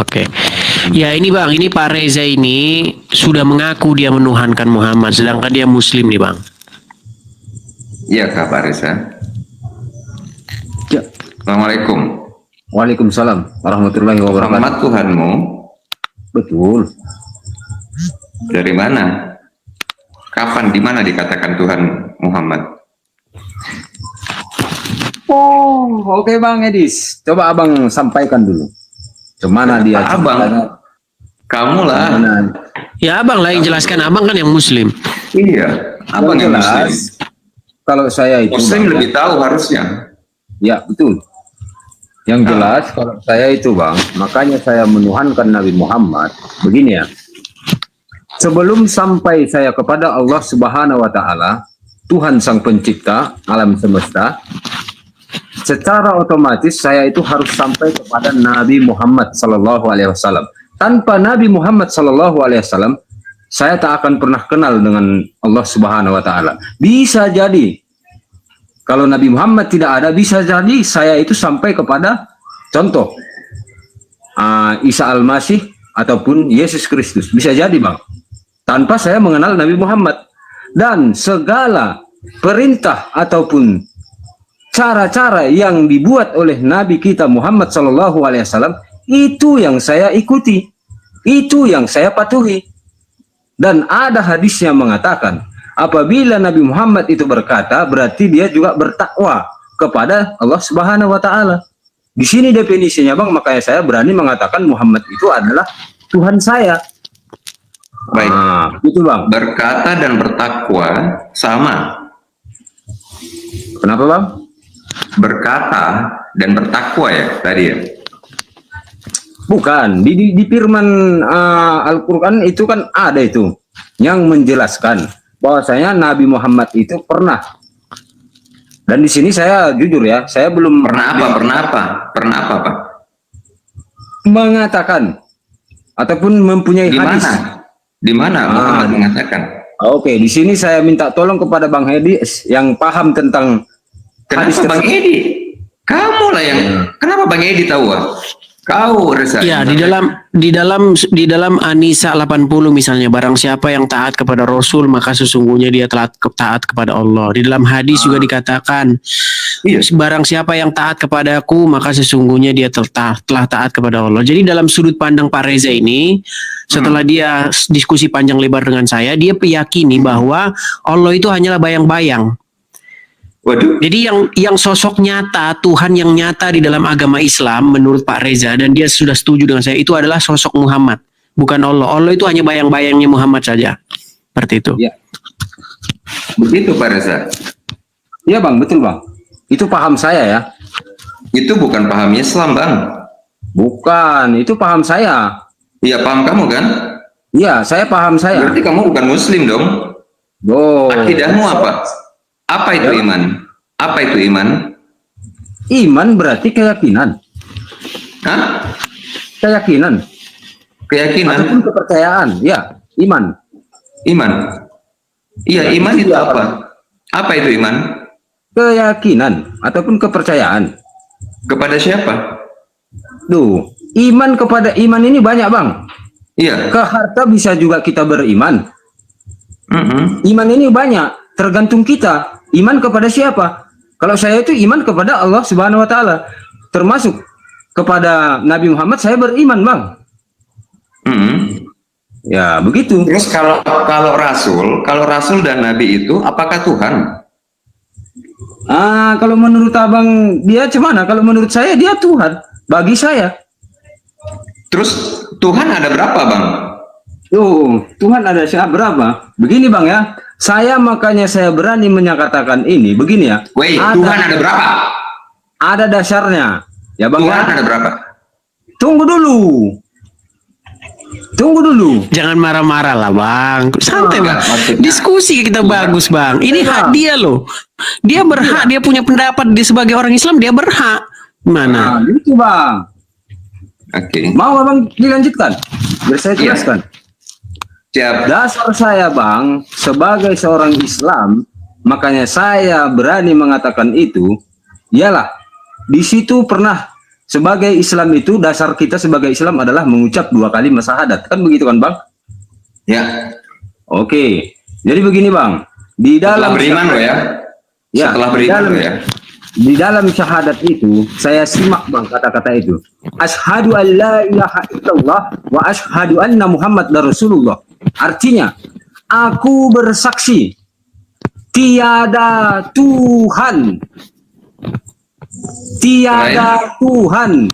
Oke. Ya ini Bang, ini Pak Reza ini sudah mengaku dia menuhankan Muhammad, sedangkan dia Muslim nih Bang. Iya Kak Pak Reza. Ya. Assalamualaikum. Waalaikumsalam warahmatullahi wabarakatuh. Muhammad Tuhanmu? Betul. Dari mana? Kapan, di mana dikatakan Tuhan Muhammad? Oh, oke Bang Edis. Coba Abang sampaikan dulu. Kemana dia? Abang, kamu lah. Ya Abang lah yang jelaskan, Abang kan yang Muslim. Iya, Abang yang Muslim. Kalau saya itu Muslim Bang, lebih tahu harusnya. Ya betul. Yang jelas kalau saya itu Bang, makanya saya menuhankan Nabi Muhammad. Begini ya. Sebelum sampai saya kepada Allah Subhanahu wa taala, Tuhan Sang Pencipta alam semesta, secara otomatis saya itu harus sampai kepada Nabi Muhammad sallallahu alaihi wasallam. Tanpa Nabi Muhammad sallallahu alaihi wasallam, saya tak akan pernah kenal dengan Allah Subhanahu wa taala. Bisa jadi kalau Nabi Muhammad tidak ada, bisa jadi saya itu sampai kepada contoh Isa Al-Masih ataupun Yesus Kristus. Bisa jadi Bang, tanpa saya mengenal Nabi Muhammad. Dan segala perintah ataupun cara-cara yang dibuat oleh Nabi kita Muhammad Sallallahu Alaihi Wasallam, itu yang saya ikuti, itu yang saya patuhi. Dan ada hadis yang mengatakan, apabila Nabi Muhammad itu berkata, berarti dia juga bertakwa kepada Allah Subhanahu wa taala. Di sini definisinya Bang, makanya saya berani mengatakan Muhammad itu adalah Tuhan saya. Baik. Itu Bang. Berkata dan bertakwa sama. Kenapa Bang? Berkata dan bertakwa ya tadi ya. Bukan, di firman Al-Quran itu kan ada itu yang menjelaskan bahwasanya Nabi Muhammad itu pernah. Dan di sini saya jujur ya, saya belum pernah apa Pak? Mengatakan ataupun mempunyai hadis. Di mana Muhammad mengatakan? Oke, di sini saya minta tolong kepada Bang Edis yang paham tentang hadis. Kenapa Bang Edi? Kamu lah yang kenapa Bang Edi tahu? Kau Reza. Ya, di dalam An-Nisa 80 misalnya, barang siapa yang taat kepada Rasul maka sesungguhnya dia telah taat kepada Allah. Di dalam hadis juga dikatakan, barang siapa yang taat kepadaku maka sesungguhnya dia telah taat kepada Allah. Jadi dalam sudut pandang Pak Reza ini, setelah dia diskusi panjang lebar dengan saya, dia meyakini bahwa Allah itu hanyalah bayang-bayang. Waduh. Jadi yang sosok nyata, Tuhan yang nyata di dalam agama Islam menurut Pak Reza, dan dia sudah setuju dengan saya, itu adalah sosok Muhammad, bukan Allah. Allah itu hanya bayang-bayangnya Muhammad saja. Seperti itu. Ya. Begitu Pak Reza. Iya Bang, betul Bang. Itu paham saya ya. Itu bukan paham Islam Bang. Bukan, itu paham saya. Iya, paham kamu kan? Iya, saya paham saya. Berarti kamu bukan Muslim dong. Oh. Akidahmu apa? Apa itu iman? Apa itu iman? Iman berarti keyakinan. Hah? Keyakinan. Keyakinan? Ataupun kepercayaan. Ya, iman. Iman. Iya, iman itu apa? Apa itu iman? Keyakinan ataupun kepercayaan. Kepada siapa? Duh, iman kepada iman ini banyak Bang. Iya. Ke harta bisa juga kita beriman. Iman ini banyak, tergantung kita. Iman kepada siapa? Kalau saya itu iman kepada Allah Subhanahu wa taala. Termasuk kepada Nabi Muhammad saya beriman, Bang. Ya, begitu. Terus kalau Rasul dan Nabi itu apakah Tuhan? Kalau menurut Abang dia gimana? Kalau menurut saya dia Tuhan. Bagi saya. Terus Tuhan ada berapa, Bang? Tuhan ada berapa? Begini Bang ya. Makanya saya berani menyatakan ini. Begini ya. Tuhan ada berapa? Ada dasarnya. Ya Bang. Tuhan ada berapa? Tunggu dulu. Jangan marah-marah lah Bang. Santai Bang. Diskusi kita bagus Bang. Ini hak dia loh. Dia berhak. Dia punya pendapat sebagai orang Islam. Dia berhak. Mana? Itu Bang. Oke. Mau Abang dilanjutkan? Biar saya jelaskan. Siap. Dasar saya Bang, sebagai seorang Islam, makanya saya berani mengatakan itu, ialah di situ pernah sebagai Islam itu, dasar kita sebagai Islam adalah mengucap 2 kali syahadat. Kan begitu kan Bang? Ya. Oke. Jadi begini Bang. Di Setelah dalam beriman loh ya. Ya, Setelah di beriman dalam- loh ya. Di dalam syahadat itu, saya simak Bang kata-kata itu. Asyhadu an la ilaha illallah wa asyhadu anna Muhammad Rasulullah. Artinya, aku bersaksi tiada Tuhan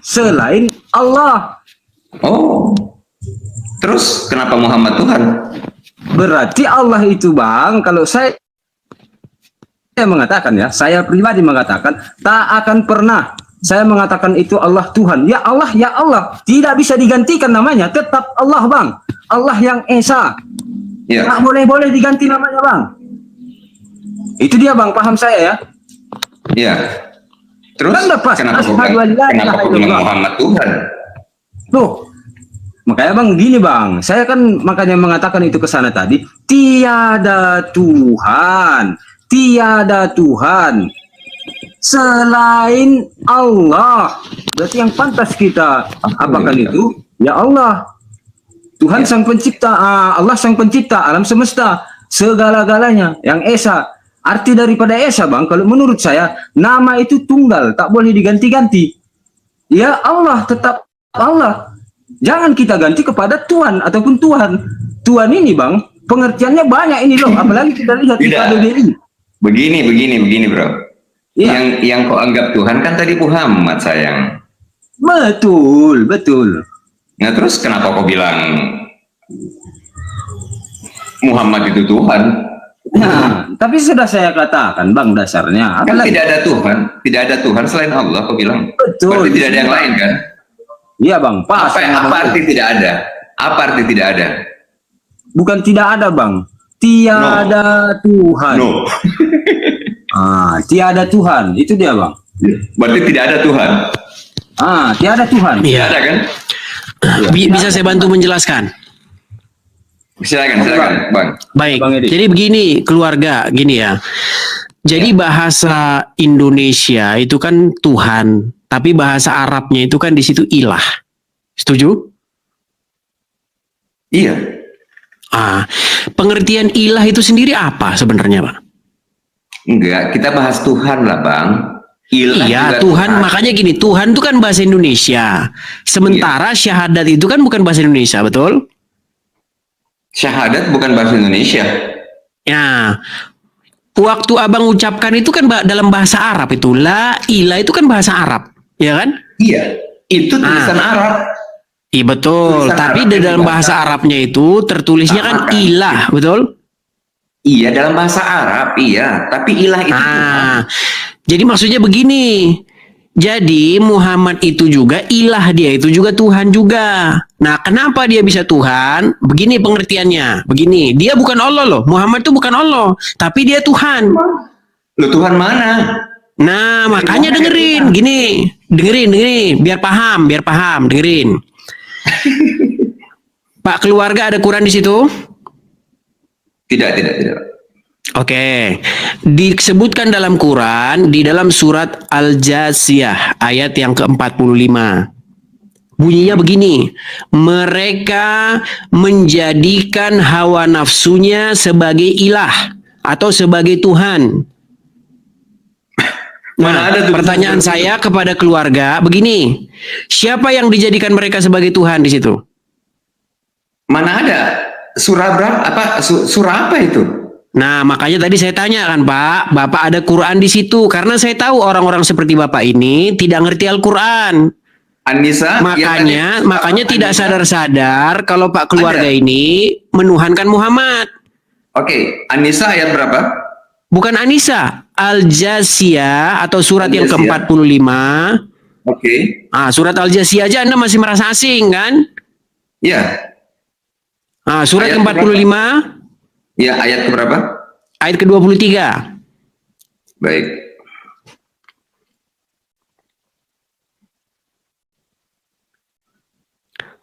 selain Allah. Oh. Terus kenapa Muhammad Tuhan? Berarti Allah itu Bang, kalau saya mengatakan ya, saya pribadi mengatakan tak akan pernah saya mengatakan itu Allah Tuhan. Ya Allah, ya Allah. Tidak bisa digantikan namanya, tetap Allah Bang. Allah yang Esa. Ya. Tak boleh diganti namanya Bang. Itu dia Bang, paham saya ya. Ya. Terus Kan lepas, kenapa kau asyhadu an la ilaha kenapa kau bilang illallah. Muhammad Tuhan? Tuh. Makanya Bang gini Bang, saya kan makanya mengatakan itu ke sana tadi, tiada Tuhan selain Allah. Berarti yang pantas kita apakan itu ya Allah. Tuhan sang pencipta, Allah sang pencipta alam semesta, segala-galanya, yang Esa. Arti daripada Esa Bang, kalau menurut saya, nama itu tunggal, tak boleh diganti-ganti. Ya Allah, tetap Allah. Jangan kita ganti kepada Tuhan ataupun Tuhan. Tuhan ini Bang, pengertiannya banyak ini loh, apalagi kita lihat di Tidak. KBBI. Begini bro. Iya. Yang kau anggap Tuhan kan tadi Muhammad sayang. Betul. Nah terus kenapa kau bilang Muhammad itu Tuhan? Nah, tapi sudah saya katakan Bang dasarnya. Kan Apalagi- tidak ada Tuhan selain Allah, kau bilang. Betul. Berarti tidak ada yang lain kan? Iya Bang, pas. Apa arti tidak ada? Apa arti tidak ada? Bukan tidak ada Bang, tiada Tuhan. No. Tiada Tuhan, itu dia Bang. Berarti tidak ada Tuhan. Tiada Tuhan. Tidak Iya. ada kan? Bisa saya bantu menjelaskan? Silakan Bang. Baik. Bang Edi. Jadi begini, keluarga, gini ya. Jadi bahasa Indonesia itu kan Tuhan, tapi bahasa Arabnya itu kan di situ ilah. Setuju? Iya. Pengertian ilah itu sendiri apa sebenarnya, Pak? Enggak, kita bahas Tuhan lah Bang. Ilah Iya, juga Tuhan. Makanya gini, Tuhan itu kan bahasa Indonesia. Sementara syahadat itu kan bukan bahasa Indonesia, betul? Syahadat bukan bahasa Indonesia. Ya, waktu abang ucapkan itu kan dalam bahasa Arab itu. La ilah itu kan bahasa Arab, ya kan? Iya. Itu tulisan Arab. Iya betul. Tulisan Tapi Arab di itu dalam bahasa bahasa Arabnya itu tertulisnya kan Sama kan? ilah, betul? Iya dalam bahasa Arab, iya. Tapi ilah itu Tuhan. Jadi maksudnya begini. Jadi Muhammad itu juga ilah, dia itu juga Tuhan juga. Nah, kenapa dia bisa Tuhan? Begini pengertiannya. Begini, dia bukan Allah loh. Muhammad itu bukan Allah, tapi dia Tuhan. Loh Tuhan mana? Nah, makanya dengerin, gini, dengerin, biar paham, dengerin. Pak keluarga ada Quran di situ? Tidak. Oke, disebutkan dalam Quran di dalam surat Al-Jasiyah ayat yang ke-45. Bunyinya begini, mereka menjadikan hawa nafsunya sebagai ilah atau sebagai Tuhan. Mana ada tuh pertanyaan seperti saya kepada keluarga begini, siapa yang dijadikan mereka sebagai Tuhan di situ? Mana ada? Surah berapa? Surah apa itu? Nah, makanya tadi saya tanya kan Pak, Bapak ada Quran di situ karena saya tahu orang-orang seperti Bapak ini tidak ngerti Al-Quran. An-Nisa. Makanya tidak An-Nisa. sadar-sadar kalau Pak keluarga ini menuhankan Muhammad. Oke, An-Nisa ayat berapa? Bukan An-Nisa, Al-Jasiyah atau surat yang Al-Jasiyah. ke-45. Oke. Surat Al-Jasiyah aja Anda masih merasa asing kan? Ya. Surat Ayat ke-45 Ya, ayat berapa? ayat ke-23. Baik.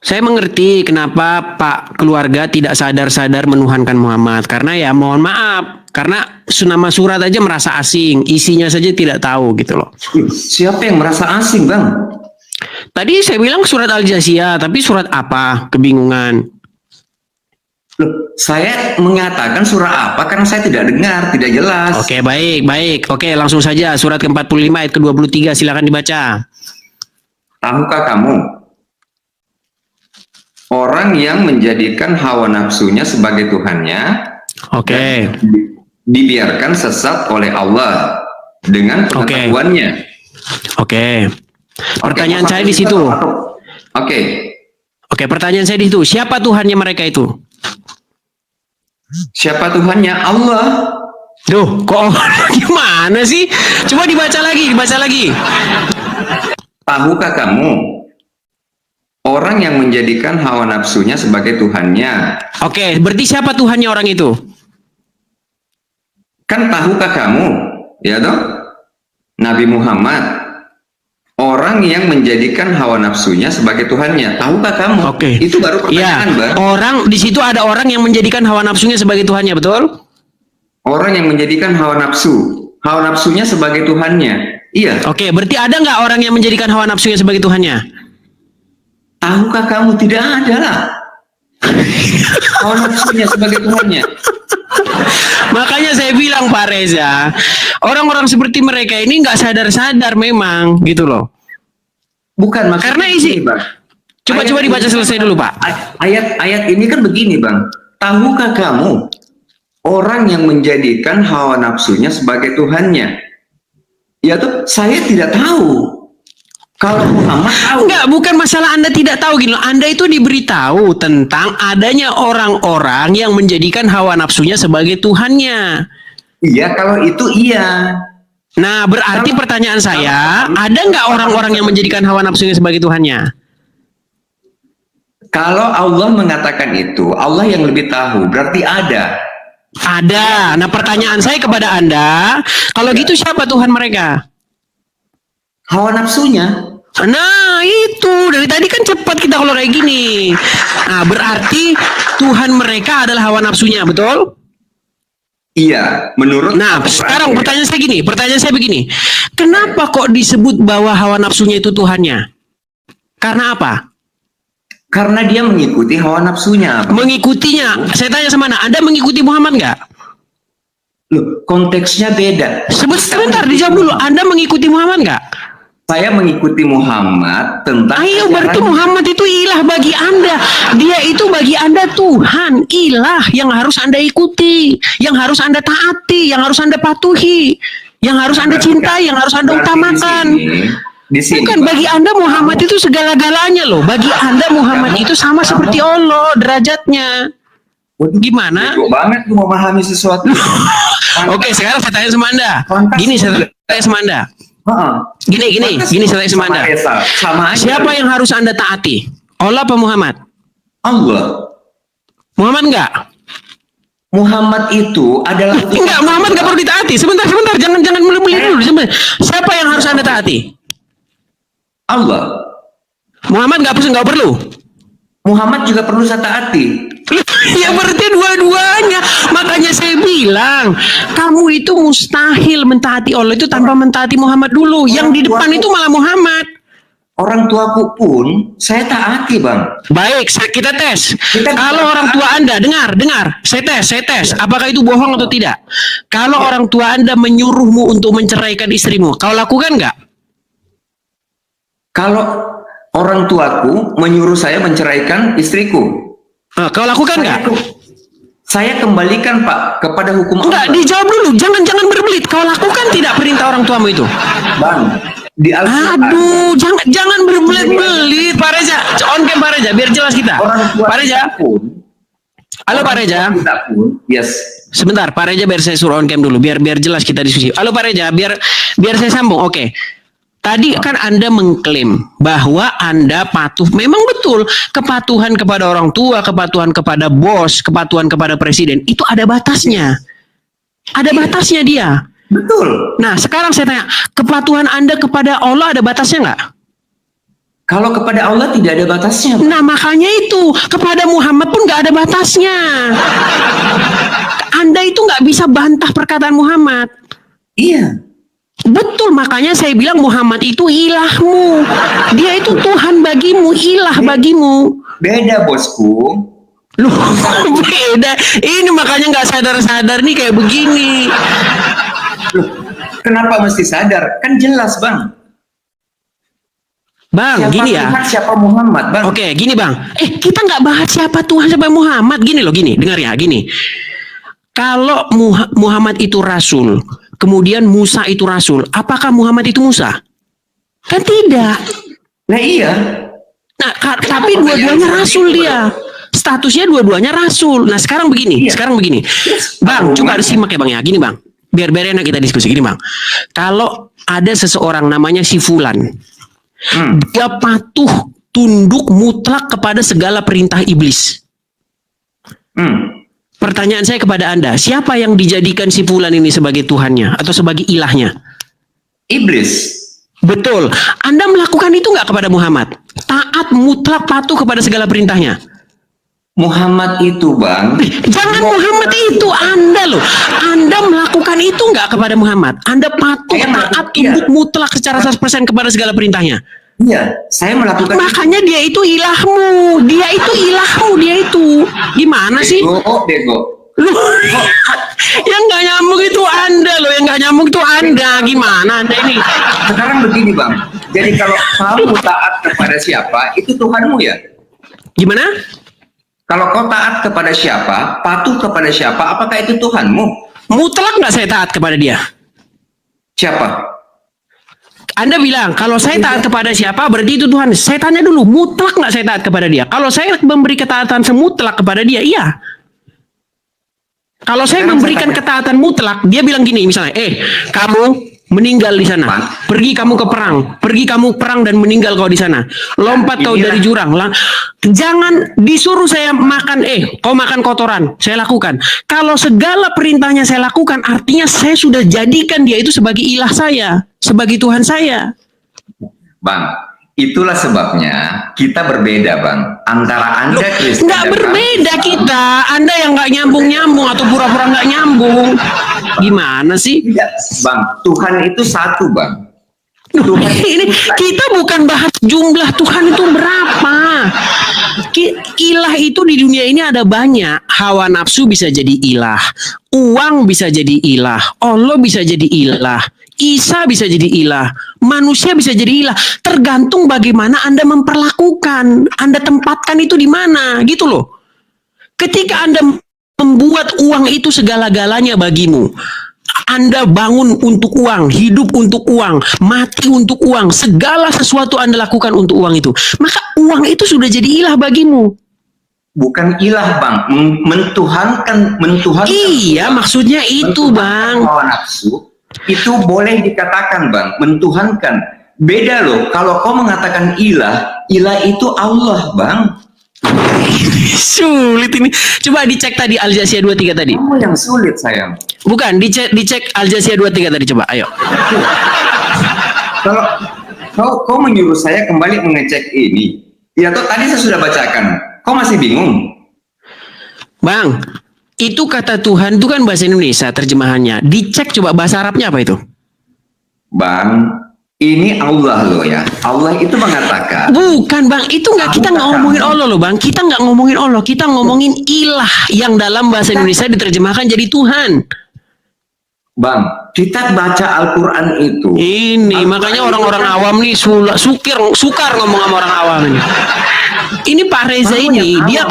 Saya mengerti kenapa Pak keluarga tidak sadar-sadar menuhankan Muhammad. Karena ya mohon maaf. Karena nama surat aja merasa asing. Isinya saja tidak tahu gitu loh. Siapa yang merasa asing, Bang? Tadi saya bilang surat Al-Jasiyah, tapi surat apa? Kebingungan. Loh, saya mengatakan surah apa karena saya tidak dengar, tidak jelas. Oke, baik. Oke, langsung saja surat ke-45 ayat ke-23, silakan dibaca. Tahukah kamu orang yang menjadikan hawa nafsunya sebagai Tuhannya Oke. dibiarkan sesat oleh Allah dengan pengetahuannya? Oke. Pertanyaan Oke, saya di situ. Oke. Oke, pertanyaan saya di situ. Siapa Tuhannya mereka itu? Siapa Tuhannya? Allah. Duh, kok gimana sih? Coba dibaca lagi. Tahukah kamu orang yang menjadikan hawa nafsunya sebagai Tuhannya? Oke, berarti siapa Tuhannya orang itu? Kan tahukah kamu, ya toh? Nabi Muhammad, orang yang menjadikan hawa nafsunya sebagai Tuhannya. Tahukah kamu? Oke. Itu baru pertanyaan, Iya. Bang. Orang di situ ada orang yang menjadikan hawa nafsunya sebagai Tuhannya, betul? Orang yang menjadikan hawa nafsunya sebagai Tuhannya. Iya. Oke, berarti ada nggak orang yang menjadikan hawa nafsunya sebagai Tuhannya? Tahukah kamu? Tidak ada lah. Hawa nafsunya sebagai Tuhannya. Makanya saya bilang Pak Reza, orang-orang seperti mereka ini nggak sadar-sadar memang, gitu loh. Bukan maksudnya Karena isi- begini, Bang. Coba Ayat dibaca ini- selesai dulu, Pak. Ayat ini kan begini, Bang. Tahukah kamu orang yang menjadikan hawa nafsunya sebagai Tuhannya? Ya tuh, saya tidak tahu. Kalau Muhammad tahu. Enggak, bukan masalah Anda tidak tahu gini loh. Anda itu diberitahu tentang adanya orang-orang yang menjadikan hawa nafsunya sebagai Tuhannya. Iya, kalau itu iya. Nah, berarti pertanyaan saya, ada nggak orang-orang yang menjadikan hawa nafsunya sebagai Tuhannya? Kalau Allah mengatakan itu, Allah yang lebih tahu. Berarti ada. Ada. Nah, pertanyaan saya kepada Anda, kalau gitu siapa Tuhan mereka? Hawa nafsunya. Nah, itu. Dari tadi kan cepat kita kalau kayak gini. Nah, berarti Tuhan mereka adalah hawa nafsunya, betul? Iya, menurut Nah, Al-Quran, sekarang ya. pertanyaan saya begini. Kenapa kok disebut bahwa hawa nafsunya itu Tuhannya? Karena apa? Karena dia mengikuti hawa nafsunya. Mengikutinya. Saya tanya sama Anda, Anda mengikuti Muhammad nggak? Loh, konteksnya beda. Sebentar, dijawab dulu. Anda mengikuti Muhammad nggak? Saya mengikuti Muhammad tentang Ayo, berarti ajaran- Muhammad itu ilah bagi Anda. Dia itu bagi Anda Tuhan, ilah yang harus Anda ikuti, yang harus Anda taati, yang harus Anda patuhi, yang harus Anda cintai, yang harus Anda Berarti utamakan. di sini, Bukan, Pak. bagi Anda Muhammad itu segala-galanya loh. Bagi Anda Muhammad itu sama seperti Allah derajatnya. Gimana? Bego banget lu memahami sesuatu. Oke, sekarang saya tanya sama Anda. Pantas Gini, saya juga. tanya sama Anda. Heeh. Gini saya tanya sama Anda. Esa. Sama aja. Siapa yang harus Anda taati? Allah apa Muhammad? Allah. Muhammad enggak? Muhammad itu adalah Enggak, Muhammad enggak perlu ditaati. Sebentar, jangan beli dulu. Sebentar. Siapa yang harus Anda taati? Allah. Muhammad enggak perlu. Muhammad juga perlu saya taati. Ya berarti dua-duanya. Makanya saya bilang, kamu itu mustahil mentaati Allah itu tanpa mentaati Muhammad dulu. Yang di depan itu malah Muhammad. Orang tuaku pun saya taati, Bang. Baik, kita tes. Kita Kalau bisa- orang tua Anda, dengar. Saya tes. Apakah itu bohong atau tidak? Kalau orang tua Anda menyuruhmu untuk menceraikan istrimu, kau lakukan nggak? Kalau orang tuaku menyuruh saya menceraikan istriku, Kau lakukan nggak? saya kembalikan, Pak, kepada hukum Enggak, Allah. dijawab dulu. Jangan berbelit. Kau lakukan tidak perintah orang tuamu itu? Bang, di Al-Quran. Aduh, jangan berbelit-belit, Pak Reza. On cam Pak Reza, biar jelas kita. Orang tua Pak Reza. kita pun, Halo Pak Reza. kita pun, yes. Sebentar, Pak Reza biar saya suruh on cam dulu, biar jelas kita diskusi. Halo Pak Reza, biar saya sambung. Oke. Tadi kan Anda mengklaim bahwa Anda patuh. Memang betul, kepatuhan kepada orang tua, kepatuhan kepada bos, kepatuhan kepada presiden, itu ada batasnya. Ada batasnya dia. Betul. Nah, sekarang saya tanya, kepatuhan Anda kepada Allah ada batasnya nggak? Kalau kepada Allah tidak ada batasnya. Nah, makanya itu, kepada Muhammad pun nggak ada batasnya. Anda itu nggak bisa bantah perkataan Muhammad. Iya. Betul, makanya saya bilang Muhammad itu ilahmu. Dia itu Tuhan bagimu, ilah bagimu. Beda bosku. Loh, beda. Ini makanya nggak sadar-sadar nih kayak begini. Loh, kenapa mesti sadar? Kan jelas bang. Bang, Siapa gini ya. Tuhan, siapa Muhammad bang? Oke, gini bang. Kita nggak bahas siapa Tuhan, siapa Muhammad. Gini loh, gini. Dengar ya, gini. Kalau Muhammad itu rasul, kemudian Musa itu rasul, apakah Muhammad itu Musa? Kan tidak. Nah iya. Nah, tapi dua-duanya rasul dia. Statusnya dua-duanya rasul. Nah, sekarang begini, Iya. sekarang begini. Bang, coba disimak ya bang ya. Gini bang, biar enak kita diskusi. Gini bang, kalau ada seseorang namanya si Fulan, dia patuh, tunduk mutlak kepada segala perintah iblis. Pertanyaan saya kepada Anda, siapa yang dijadikan si Fulan ini sebagai Tuhannya atau sebagai ilahnya? Iblis. Betul. Anda melakukan itu nggak kepada Muhammad? Taat mutlak patuh kepada segala perintahnya. Muhammad itu bang. Jangan Muhammad itu, Anda loh. Anda melakukan itu nggak kepada Muhammad? Anda patuh, Saya taat, melakukan, tunduk mutlak secara 100% kepada segala perintahnya. Iya, saya melakukan. Makanya dia itu ilahmu. Dia itu ilahmu, dia itu. Gimana sih? Bego. Loh, yang nggak nyambung itu Anda loh, yang nggak nyambung itu Anda. Gimana Anda ini? Sekarang begini bang. Jadi kalau kamu taat kepada siapa, itu Tuhanmu ya. Gimana? Kalau kau taat kepada siapa, patuh kepada siapa, apakah itu Tuhanmu? Mutlak nggak saya taat kepada dia? Siapa? Anda bilang, kalau saya taat kepada siapa, berarti itu Tuhan. Saya tanya dulu, mutlak nggak saya taat kepada dia? Kalau saya memberi ketaatan semutlak kepada dia, iya. Kalau saya Sekarang memberikan saya tanya. ketaatan mutlak, dia bilang gini misalnya, kamu meninggal di sana, pergi kamu ke perang, pergi kamu perang dan meninggal kau di sana, lompat kau dari jurang, jangan disuruh saya makan, kau makan kotoran, saya lakukan. Kalau segala perintahnya saya lakukan, artinya saya sudah jadikan dia itu sebagai ilah saya, sebagai Tuhan saya. Bang, itulah sebabnya kita berbeda bang. Antara Anda Kristen Nggak dan berbeda kami. kita, Anda yang nggak nyambung-nyambung atau pura-pura nggak nyambung. Gimana sih? Tidak, bang. Tuhan itu satu bang. Duh, ini kita bukan bahas jumlah Tuhan itu berapa. Ilah itu di dunia ini ada banyak. Hawa nafsu bisa jadi ilah, uang bisa jadi ilah, Allah bisa jadi ilah, Isa bisa jadi ilah, manusia bisa jadi ilah. Tergantung bagaimana Anda memperlakukan, Anda tempatkan itu di mana, gitu loh. Ketika Anda membuat uang itu segala-galanya bagimu, Anda bangun untuk uang, hidup untuk uang, mati untuk uang, segala sesuatu Anda lakukan untuk uang itu, maka uang itu sudah jadi ilah bagimu. Bukan ilah bang, mentuhankan. Iya, maksudnya itu bang. Hawa nafsu itu boleh dikatakan bang, mentuhankan. Beda loh, kalau kau mengatakan ilah itu Allah bang. Sulit ini. Coba dicek tadi Al Jazeera 23 tadi. Kamu yang sulit sayang. Bukan, dicek Al Jazeera 23 tadi, coba, ayo. Kalau kau menyuruh saya kembali mengecek ini, ya toh tadi saya sudah bacakan. Kau masih bingung? Bang, itu kata Tuhan itu kan bahasa Indonesia terjemahannya. Dicek coba bahasa Arabnya apa itu? Bang, ini Allah loh ya. Allah itu mengatakan. Bukan bang, itu kita nggak ngomongin Allah loh bang. Kita nggak ngomongin Allah, kita ngomongin ilah yang dalam bahasa Indonesia diterjemahkan jadi Tuhan. Bang, kita baca Al-Quran itu. Ini makanya orang-orang awam nih sukar ngomong sama orang awam ini. Ini Pak Reza ini dia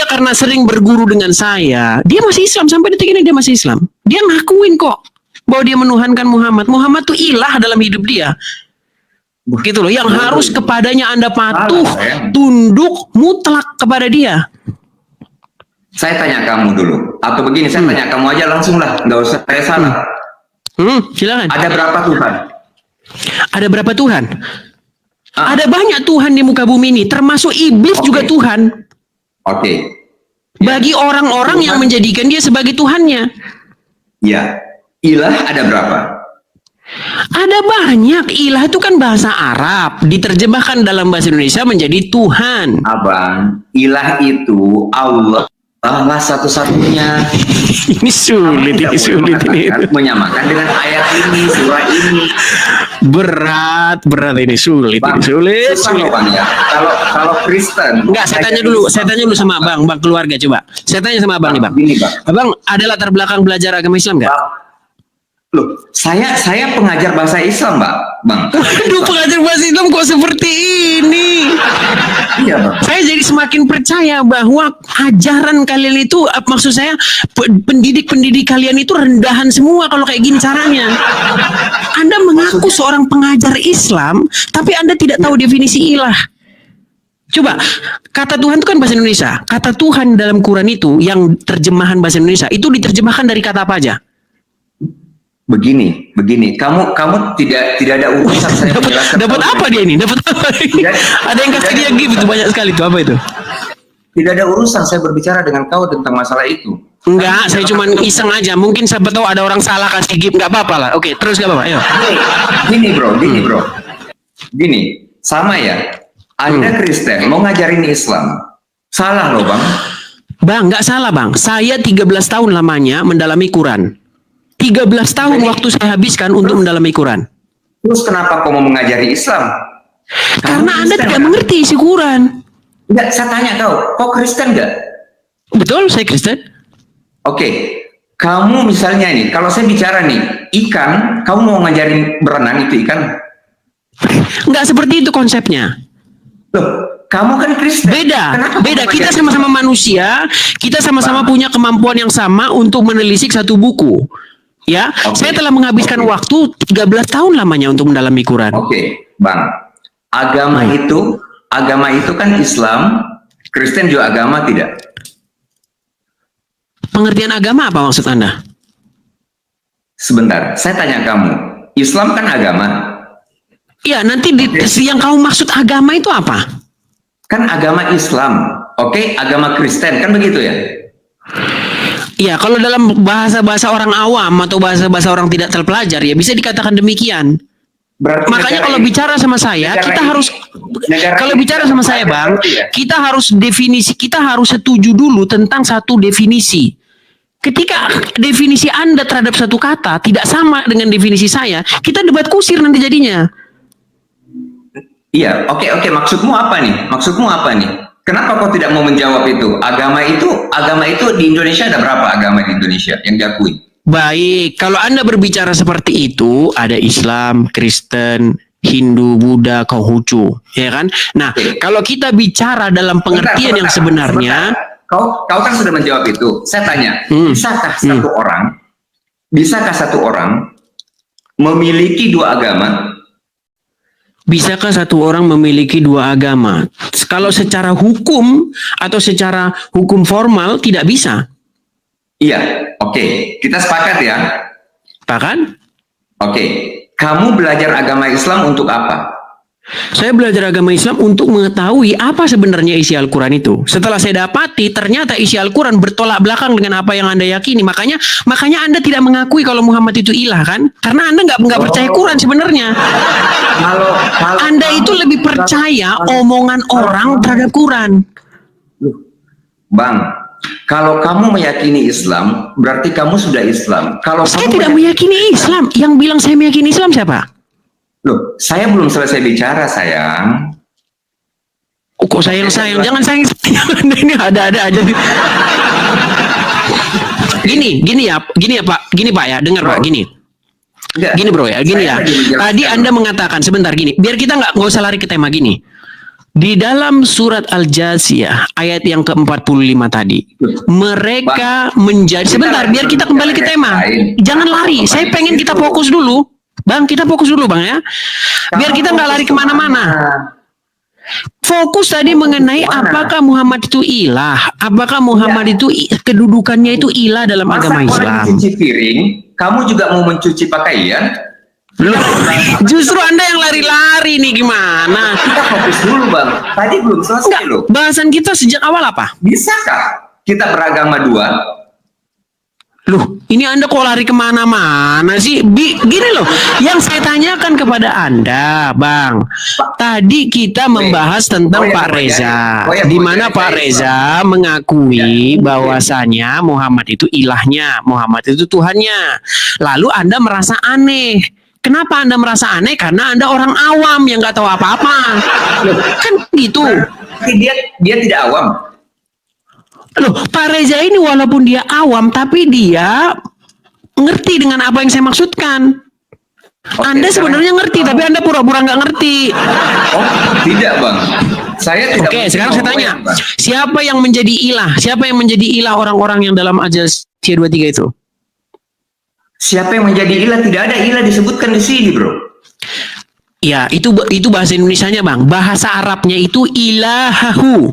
karena sering berguru dengan saya, dia masih Islam sampai detik ini dia masih Islam. Dia ngakuin kok bahwa dia menuhankan Muhammad. Muhammad tuh ilah dalam hidup dia. Gitu loh, yang harus kepadanya Anda patuh, tunduk mutlak kepada dia. Saya tanya kamu dulu, atau begini, saya tanya kamu aja langsung lah, nggak usah saya salah. Silakan. Ada berapa Tuhan? Ada berapa Tuhan? Ada banyak Tuhan di muka bumi ini, termasuk iblis juga Tuhan. Oke. Bagi orang-orang yang menjadikan dia sebagai Tuhannya. Ya, ilah ada berapa? Ada banyak. Ilah itu kan bahasa Arab, diterjemahkan dalam bahasa Indonesia menjadi Tuhan. Abang, ilah itu Allah Allah satu-satunya. Ini sulit, Tidak ini boleh sulit ini. menyamakan dengan ayat ini, surah ini. Berat ini sulit, Bang, ini sulit, susah sulit. loh, Bang, ya. Kalau Kristen, Enggak, saya tanya dulu sama Bang keluarga coba. Saya tanya sama Abang nih, Bang. Gini, Bang. Abang ada latar belakang belajar agama Islam enggak? Loh, saya pengajar bahasa Islam, Bang. Waduh, pengajar bahasa Islam kok seperti ini? Iya, Bang. Saya jadi semakin percaya bahwa ajaran kalian itu, maksud saya pendidik kalian itu rendahan semua kalau kayak gini caranya. Anda mengaku seorang pengajar Islam, tapi Anda tidak tahu definisi ilah. Coba, kata Tuhan itu kan bahasa Indonesia. Kata Tuhan dalam Quran itu, yang terjemahan bahasa Indonesia, itu diterjemahkan dari kata apa aja? Begini. Kamu tidak ada urusan saya menjelaskan. Dapat apa dia ini? Dapat apa? Ada yang kasih dia gift itu banyak sekali tuh, apa itu? Tidak ada urusan saya berbicara dengan kau tentang masalah itu. Enggak, saya cuma iseng aja. Mungkin siapa tahu ada orang salah kasih gift, nggak apa-apa lah. Oke, terus nggak apa-apa. Ayo. Gini bro. Gini, sama ya. Anda Kristen mau ngajarin Islam, salah loh, Bang. Bang, nggak salah, Bang. Saya 13 tahun lamanya mendalami Quran. 13 tahun waktu saya habiskan untuk mendalami Quran. Terus kenapa kau mau mengajari Islam? Karena Anda tidak mengerti isi Quran. Enggak, saya tanya kau Kristen nggak? Betul, saya Kristen. Oke, kamu misalnya nih, kalau saya bicara nih, ikan, kamu mau ngajarin berenang itu ikan? Nggak seperti itu konsepnya. Loh, kamu kan Kristen. Beda. Kenapa kamu Kita ngajarin sama-sama manusia, kita sama-sama punya kemampuan yang sama untuk menelisik satu buku. Ya, saya telah menghabiskan waktu 13 tahun lamanya untuk mendalami Quran. Oke, Bang. Agama itu kan Islam, Kristen juga agama tidak? Pengertian agama apa maksud Anda? Sebentar, saya tanya kamu. Islam kan agama. Ya, nanti yang kamu maksud agama itu apa? Kan agama Islam. Oke, agama Kristen kan begitu ya? Ya, kalau dalam bahasa-bahasa orang awam atau bahasa-bahasa orang tidak terpelajar ya bisa dikatakan demikian. Berarti Makanya kalau bicara sama saya, kita harus kalau bicara sama saya, Bang, kita harus setuju dulu tentang satu definisi. Ketika definisi Anda terhadap satu kata tidak sama dengan definisi saya, kita debat kusir nanti jadinya. Iya, oke. Maksudmu apa nih? Kenapa kau tidak mau menjawab itu? Agama itu di Indonesia ada berapa agama di Indonesia yang diakui? Baik, kalau Anda berbicara seperti itu, ada Islam, Kristen, Hindu, Buddha, Konghucu, ya kan? Nah, kalau kita bicara dalam pengertian yang sebenarnya, kau kan sudah menjawab itu. Saya tanya, bisakah satu orang memiliki dua agama? bisakah satu orang memiliki dua agama? Kalau secara hukum atau secara hukum formal tidak bisa. Iya, oke. Kita sepakat ya. Bahkan Oke. Kamu belajar agama Islam untuk apa? saya belajar agama Islam untuk mengetahui apa sebenarnya isi Al-Quran itu. Setelah saya dapati, ternyata isi Al-Quran bertolak belakang dengan apa yang Anda yakini. Makanya Anda tidak mengakui kalau Muhammad itu ilah, kan? Karena Anda nggak percaya Quran sebenarnya. Kalau Anda itu lebih percaya omongan orang terhadap Quran. Bang, kalau kamu meyakini Islam, berarti kamu sudah Islam. Kalau Saya kamu tidak meyakini Islam. Yang bilang saya meyakini Islam siapa? Loh, saya belum selesai bicara, sayang. Oh, kok sayang? Jangan sayang. Ini ada aja. Gini Pak ya, dengar Pak, gini. Enggak. Gini bro ya, gini ya. Tadi Anda mengatakan, sebentar gini, biar kita nggak usah lari ke tema gini. Di dalam surat Al-Jasiyah ayat yang ke-45 tadi, mereka menjadi, sebentar biar kita kembali ke tema. Jangan lari, saya pengen kita fokus dulu. Bang, kita fokus dulu Bang ya. Biar kita nggak lari kemana-mana. Fokus tadi mengenai apakah Muhammad itu ilah, apakah Muhammad itu kedudukannya itu ilah dalam agama Islam. Mencuci piring, kamu juga mau mencuci pakaian? Loh, justru Anda yang lari-lari nih, gimana? Kita fokus dulu Bang, tadi belum selesai Enggak, loh. bahasan kita sejak awal apa? Bisakah kita beragama dua? Loh, ini Anda kok lari kemana-mana sih? Gini loh, yang saya tanyakan kepada Anda, Bang. Tadi kita membahas tentang Pak Reza, di mana Pak Reza mengakui bahwasanya Muhammad itu ilahnya, Muhammad itu Tuhannya. Lalu Anda merasa aneh. Kenapa Anda merasa aneh? Karena Anda orang awam yang nggak tahu apa-apa. Kan gitu. Tapi dia tidak awam. Loh, Pak Reza ini walaupun dia awam, tapi dia ngerti dengan apa yang saya maksudkan. Anda sebenarnya ngerti, tapi Anda pura-pura nggak ngerti. Oh, tidak, Bang. Saya tidak. Oke, sekarang saya tanya, siapa yang menjadi ilah? Siapa yang menjadi ilah orang-orang yang dalam Al-Jathiyah 23 itu? Siapa yang menjadi ilah? Tidak ada ilah disebutkan di sini, bro. Ya, itu bahasa Indonesianya, Bang. Bahasa Arabnya itu ilahahu.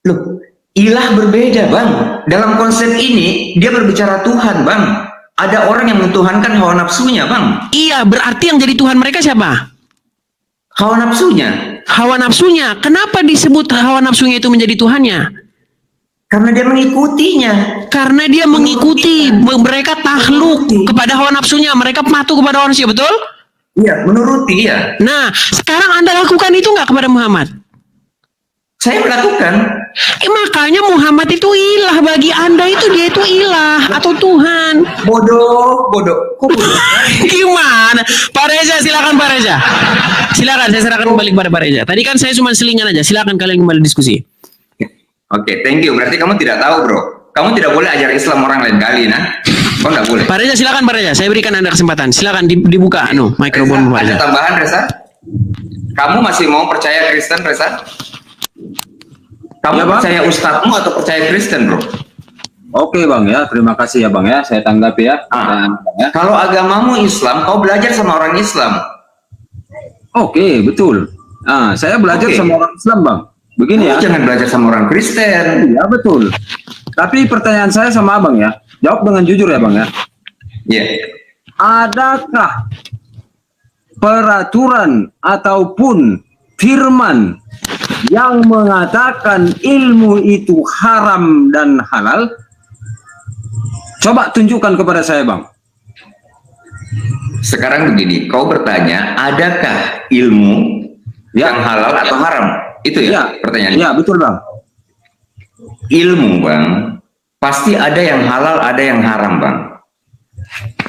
Loh, ilah berbeda, Bang. Dalam konsep ini, dia berbicara Tuhan, Bang. Ada orang yang mentuhankan hawa nafsunya, Bang. Iya, berarti yang jadi Tuhan mereka siapa? Hawa nafsunya. Hawa nafsunya. Kenapa disebut hawa nafsunya itu menjadi Tuhannya? Karena dia mengikutinya. Karena dia mengikuti. Mereka takluk kepada hawa nafsunya. Mereka patuh kepada hawa nafsunya, betul? Iya, menuruti, ya. Nah, sekarang Anda lakukan itu nggak kepada Muhammad? Saya melakukan. Makanya Muhammad itu ilah bagi Anda, itu dia itu ilah atau Tuhan. Bodoh. Kok bodoh? Gimana? Pak Reza, silakan Pak Reza. Silakan, saya serahkan kembali kepada Pak Reza. Tadi kan saya cuma selingan aja. Silakan kalian kembali diskusi. Oke, thank you. Berarti kamu tidak tahu, bro. Kamu tidak boleh ajar Islam orang lain kali, nah. Kau tidak boleh. Pak Reza, silakan Pak Reza. Saya berikan Anda kesempatan. Silakan dibuka mikrofon Pak Reza. Ada tambahan, Reza? Kamu masih mau percaya Kristen, Reza? Kamu Ya, Bang. percaya ustadzmu atau percaya Kristen, bro? Oke Bang ya, terima kasih ya Bang ya, saya tanggapi ya. Ah. Bang, ya. Kalau agamamu Islam, kau belajar sama orang Islam. Oke, betul. Nah, saya belajar Oke. sama orang Islam Bang. Begini Kamu ya. jangan belajar sama orang Kristen. Ya betul. Tapi pertanyaan saya sama Abang ya, jawab dengan jujur ya Bang ya. Ya. Adakah peraturan ataupun firman yang mengatakan ilmu itu haram dan halal? Coba tunjukkan kepada saya Bang. Sekarang begini, kau bertanya, adakah ilmu yang halal atau haram? Itu ya, pertanyaannya. Ya, betul Bang. Ilmu, Bang, pasti ada yang halal, ada yang haram, Bang.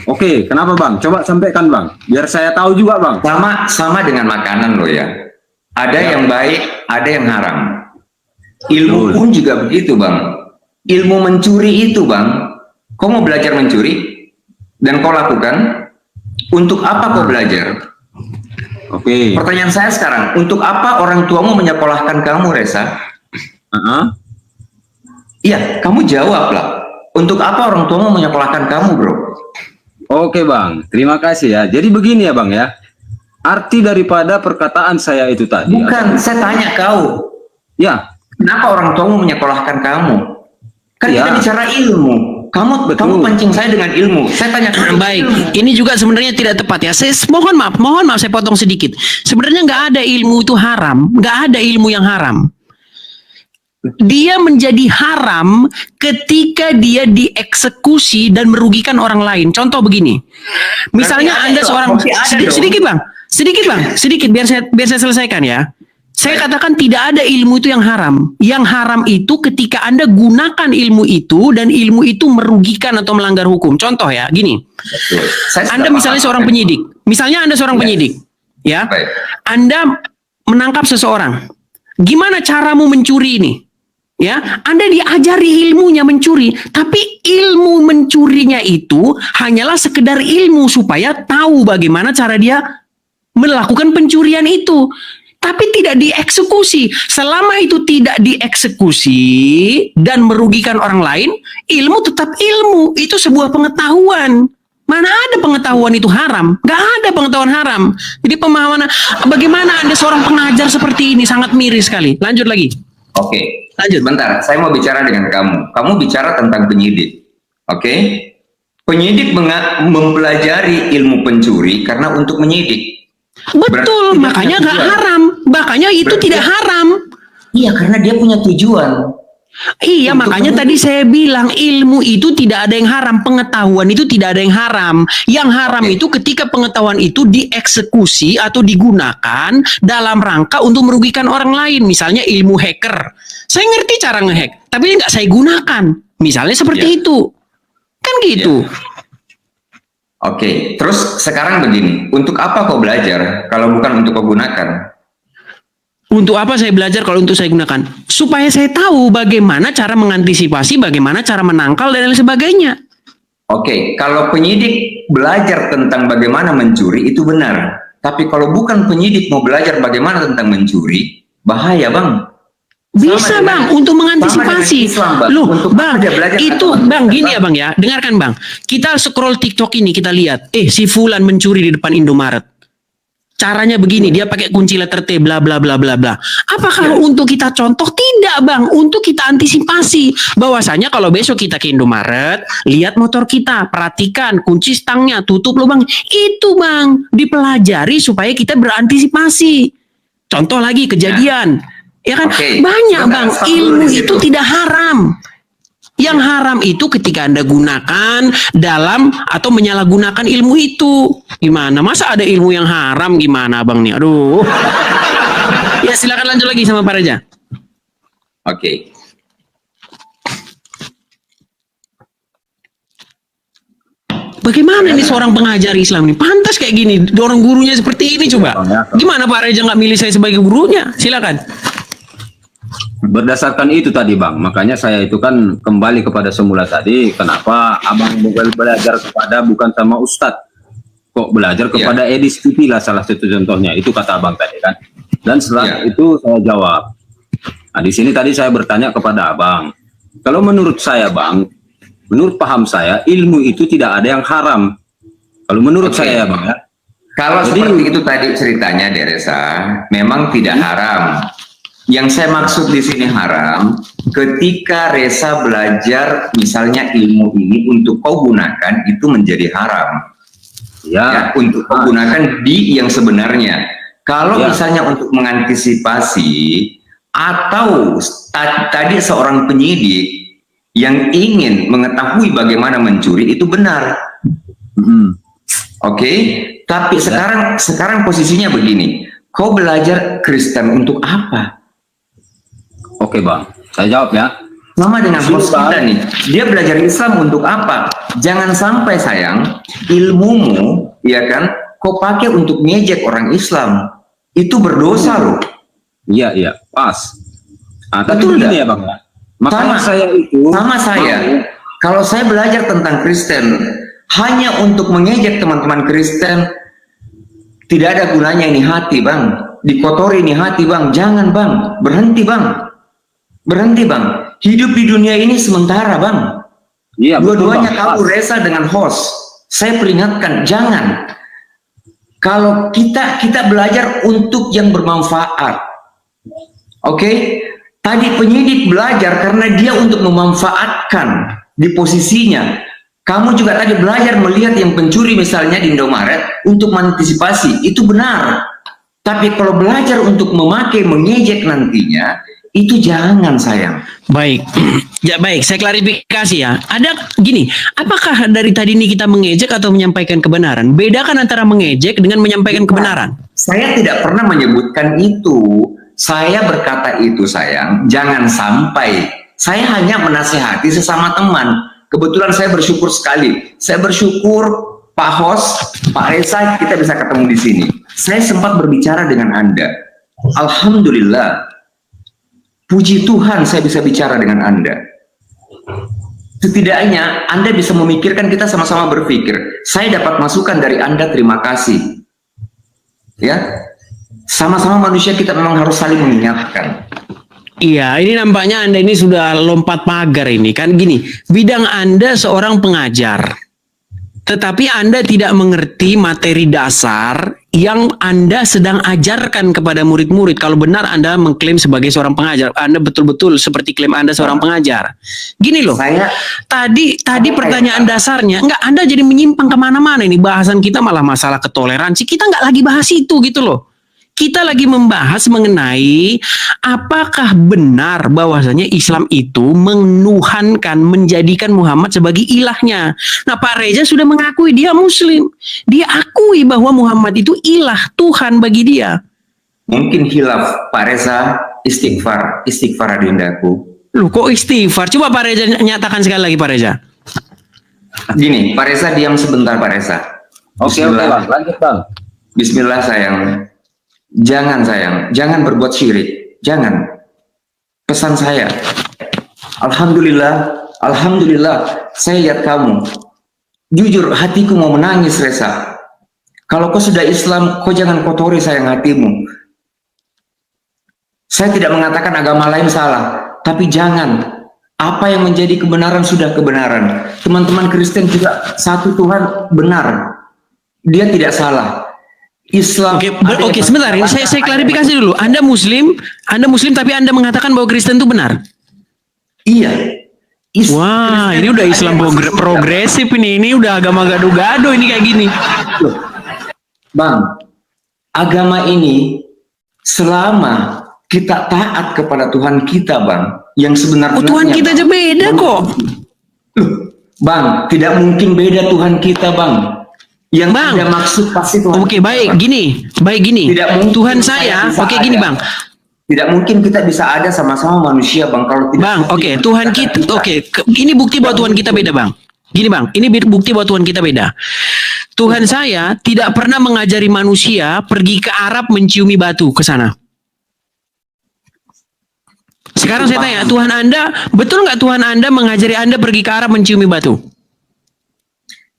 Oke, kenapa Bang? Coba sampaikan Bang, biar saya tahu juga Bang. Sama dengan makanan loh ya. Ada yang baik, ada yang haram. Ilmu pun juga begitu, Bang. Ilmu mencuri itu, Bang. Kau mau belajar mencuri dan kau lakukan, untuk apa kau belajar? Oke. Pertanyaan saya sekarang, untuk apa orang tuamu menyekolahkan kamu, Reza? Iya, kamu jawablah. Untuk apa orang tuamu menyekolahkan kamu, bro? Oke Bang, terima kasih ya. Jadi begini ya Bang ya, arti daripada perkataan saya itu tadi. Bukan, saya tanya kau. Ya. Kenapa orang tuamu menyekolahkan kamu? Kan Ya. kita bicara ilmu. Kamu pancing saya dengan ilmu. Saya tanya Baik, ini juga sebenarnya tidak tepat ya. Saya mohon maaf saya potong sedikit. Sebenarnya nggak ada ilmu itu haram, nggak ada ilmu yang haram. Dia menjadi haram ketika dia dieksekusi dan merugikan orang lain. Contoh begini, misalnya Anda seorang sedikit biar saya selesaikan ya. Saya katakan tidak ada ilmu itu yang haram. Yang haram itu ketika Anda gunakan ilmu itu dan ilmu itu merugikan atau melanggar hukum. Contoh ya, gini. Anda misalnya seorang penyidik. Misalnya Anda seorang penyidik, ya. Baik. Anda menangkap seseorang. Gimana caramu mencuri ini? Ya, Anda diajari ilmunya mencuri, tapi ilmu mencurinya itu hanyalah sekedar ilmu supaya tahu bagaimana cara dia melakukan pencurian itu. Tapi tidak dieksekusi. Selama itu tidak dieksekusi dan merugikan orang lain, ilmu tetap ilmu. Itu sebuah pengetahuan. Mana ada pengetahuan itu haram? Gak ada pengetahuan haram. Jadi pemahaman, bagaimana Anda seorang pengajar seperti ini sangat miris sekali. Lanjut lagi. Oke, lanjut. Bentar, saya mau bicara dengan kamu. Kamu bicara tentang penyidik. Oke? Penyidik mempelajari ilmu pencuri karena untuk menyidik. Betul, makanya gak haram. Makanya itu tidak haram. Iya, karena dia punya tujuan. Iya, Untuk makanya mendidik. tadi saya bilang ilmu itu tidak ada yang haram, pengetahuan itu tidak ada yang haram. Yang haram Oke. itu ketika pengetahuan itu dieksekusi atau digunakan dalam rangka untuk merugikan orang lain. Misalnya ilmu hacker. Saya ngerti cara ngehack, tapi nggak saya gunakan. Misalnya seperti Ya. itu. Kan gitu. Oke, terus sekarang begini, untuk apa kau belajar kalau bukan untuk kau gunakan? Untuk apa saya belajar kalau untuk saya gunakan? Supaya saya tahu bagaimana cara mengantisipasi, bagaimana cara menangkal dan lain sebagainya. Oke, kalau penyidik belajar tentang bagaimana mencuri itu benar. Tapi kalau bukan penyidik mau belajar bagaimana tentang mencuri, bahaya bang. Bisa Sama bang, dengan- untuk mengantisipasi. sama dengan Islam, Bang. Loh Untuk bang, apa dia belajar itu agama bang kita, gini Bang? ya bang ya. Dengarkan bang, kita scroll TikTok ini kita lihat, si Fulan mencuri di depan Indomaret. Caranya begini, dia pakai kunci letter T, bla bla bla bla bla. Apakah untuk kita contoh? Tidak bang, untuk kita antisipasi. Bahwasanya kalau besok kita ke Indomaret, lihat motor kita, perhatikan kunci stangnya, tutup lubang. Itu bang, dipelajari supaya kita berantisipasi. Contoh lagi kejadian, ya kan? Oke. Banyak Sebentar, bang, stop dulu ilmu di situ. itu tidak haram. Yang haram itu ketika Anda gunakan dalam atau menyalahgunakan ilmu itu. Gimana? Masa ada ilmu yang haram gimana Bang nih? Aduh. Ya silakan lanjut lagi sama Pak Raja. Oke. Bagaimana nih seorang pengajar Islam nih? Pantas kayak gini. Orang gurunya seperti ini coba. Gimana Pak Raja nggak milih saya sebagai gurunya? Silakan. Berdasarkan itu tadi bang, makanya saya itu kan kembali kepada semula tadi, kenapa abang belajar kepada bukan sama ustadz, kok belajar kepada Edis TV lah salah satu contohnya, itu kata abang tadi kan. Dan setelah itu saya jawab. Nah di sini tadi saya bertanya kepada abang, kalau menurut saya bang, menurut paham saya ilmu itu tidak ada yang haram. Kalau menurut Oke. saya bang ya. Kalau Jadi- seperti itu tadi ceritanya Deresa, memang tidak haram. Yang saya maksud di sini haram, ketika Resa belajar misalnya ilmu ini untuk kau gunakan itu menjadi haram. Ya, untuk kau gunakan di yang sebenarnya. Kalau Ya. misalnya untuk mengantisipasi atau tadi seorang penyidik yang ingin mengetahui bagaimana mencuri itu benar. Oke, tapi sekarang posisinya begini. Kau belajar Kristen untuk apa? Oke bang, saya jawab ya. Sama dengan host Bang. kita nih. Dia belajar Islam untuk apa? Jangan sampai sayang, ilmumu, ya kan, kau pakai untuk ngejek orang Islam. Itu berdosa loh. Iya, pas. Nah, tapi Betul begini nggak? ya bang ya. Makanya Sama. saya itu Sama saya. Kalau saya belajar tentang Kristen hanya untuk mengejek teman-teman Kristen, tidak ada gunanya ini hati bang. Dikotori ini hati bang. Jangan bang. Berhenti bang. Berhenti bang. Hidup di dunia ini sementara bang. Iya, betul, Dua-duanya Bang. kamu Resa dengan host. Saya peringatkan jangan. Kalau kita belajar untuk yang bermanfaat. Oke? Tadi penyidik belajar karena dia untuk memanfaatkan di posisinya. Kamu juga tadi belajar melihat yang pencuri misalnya di Indomaret untuk mengantisipasi. Itu benar. Tapi kalau belajar untuk memakai, mengejek nantinya, itu jangan sayang. Baik, ya baik. Saya klarifikasi ya. Ada gini, apakah dari tadi ini kita mengejek atau menyampaikan kebenaran? Bedakan antara mengejek dengan menyampaikan kebenaran. Saya tidak pernah menyebutkan itu. Saya berkata itu sayang, jangan sampai. Saya hanya menasihati sesama teman. Kebetulan saya bersyukur sekali. Saya bersyukur Pak Hos, Pak Resa, kita bisa ketemu di sini. Saya sempat berbicara dengan Anda. Alhamdulillah. Puji Tuhan saya bisa bicara dengan Anda. Setidaknya Anda bisa memikirkan, kita sama-sama berpikir. Saya dapat masukan dari Anda, terima kasih. Ya, sama-sama manusia kita memang harus saling mengingatkan. Iya, ini nampaknya Anda ini sudah lompat pagar ini. Kan gini, bidang Anda seorang pengajar. Tetapi Anda tidak mengerti materi dasar yang Anda sedang ajarkan kepada murid-murid. Kalau benar Anda mengklaim sebagai seorang pengajar, Anda betul-betul seperti klaim Anda seorang pengajar. Gini loh, tadi pertanyaan dasarnya, enggak, Anda jadi menyimpang kemana-mana ini. Bahasan kita malah masalah ketoleransi. Kita nggak lagi bahas itu gitu loh. kita lagi membahas mengenai apakah benar bahwasanya Islam itu menuhankan, menjadikan Muhammad sebagai ilahnya. Nah, Pak Reza sudah mengakui dia Muslim. Dia akui bahwa Muhammad itu ilah, Tuhan bagi dia. Mungkin hilaf Pak Reza, istighfar adindaku. Loh, kok istighfar? Coba Pak Reza nyatakan sekali lagi, Pak Reza. Gini, Pak Reza diam sebentar, Pak Reza. Oke, Bang. Lanjut, Bang. Bismillah sayang. Jangan berbuat syirik. Jangan. Pesan saya. Alhamdulillah, saya lihat kamu. Jujur, hatiku mau menangis, Reza. Kalau kau sudah Islam, kau jangan kotori sayang hatimu. Saya tidak mengatakan agama lain salah, tapi jangan. Apa yang menjadi kebenaran sudah kebenaran. Teman-teman Kristen juga satu Tuhan benar. Dia tidak salah. Islam. Oke, sebentar. Ini saya klarifikasi dulu. Anda Muslim tapi Anda mengatakan bahwa Kristen itu benar. Iya. Wah, ini udah Islam progresif ini. Ini udah agama gado-gado ini kayak gini. Loh, Bang, agama ini selama kita taat kepada Tuhan kita, Bang, yang sebenarnya. Tuhan kita aja beda kok. Loh, Bang, tidak mungkin beda Tuhan kita, Bang. Yang Bang, tidak maksud pasti Tuhan. Oke, baik gini. Tidak mungkin Tuhan saya, oke gini, Bang. Tidak mungkin kita bisa ada sama-sama manusia, Bang, kalau tidak. Bang, oke, Tuhan kita, ini bukti bahwa Tuhan kita beda, Bang. Gini, Bang, ini bukti bahwa Tuhan kita beda. Tuhan saya tidak pernah mengajari manusia pergi ke Arab menciumi batu ke sana. Sekarang saya tanya, Tuhan Anda, betul nggak Tuhan Anda mengajari Anda pergi ke Arab menciumi batu?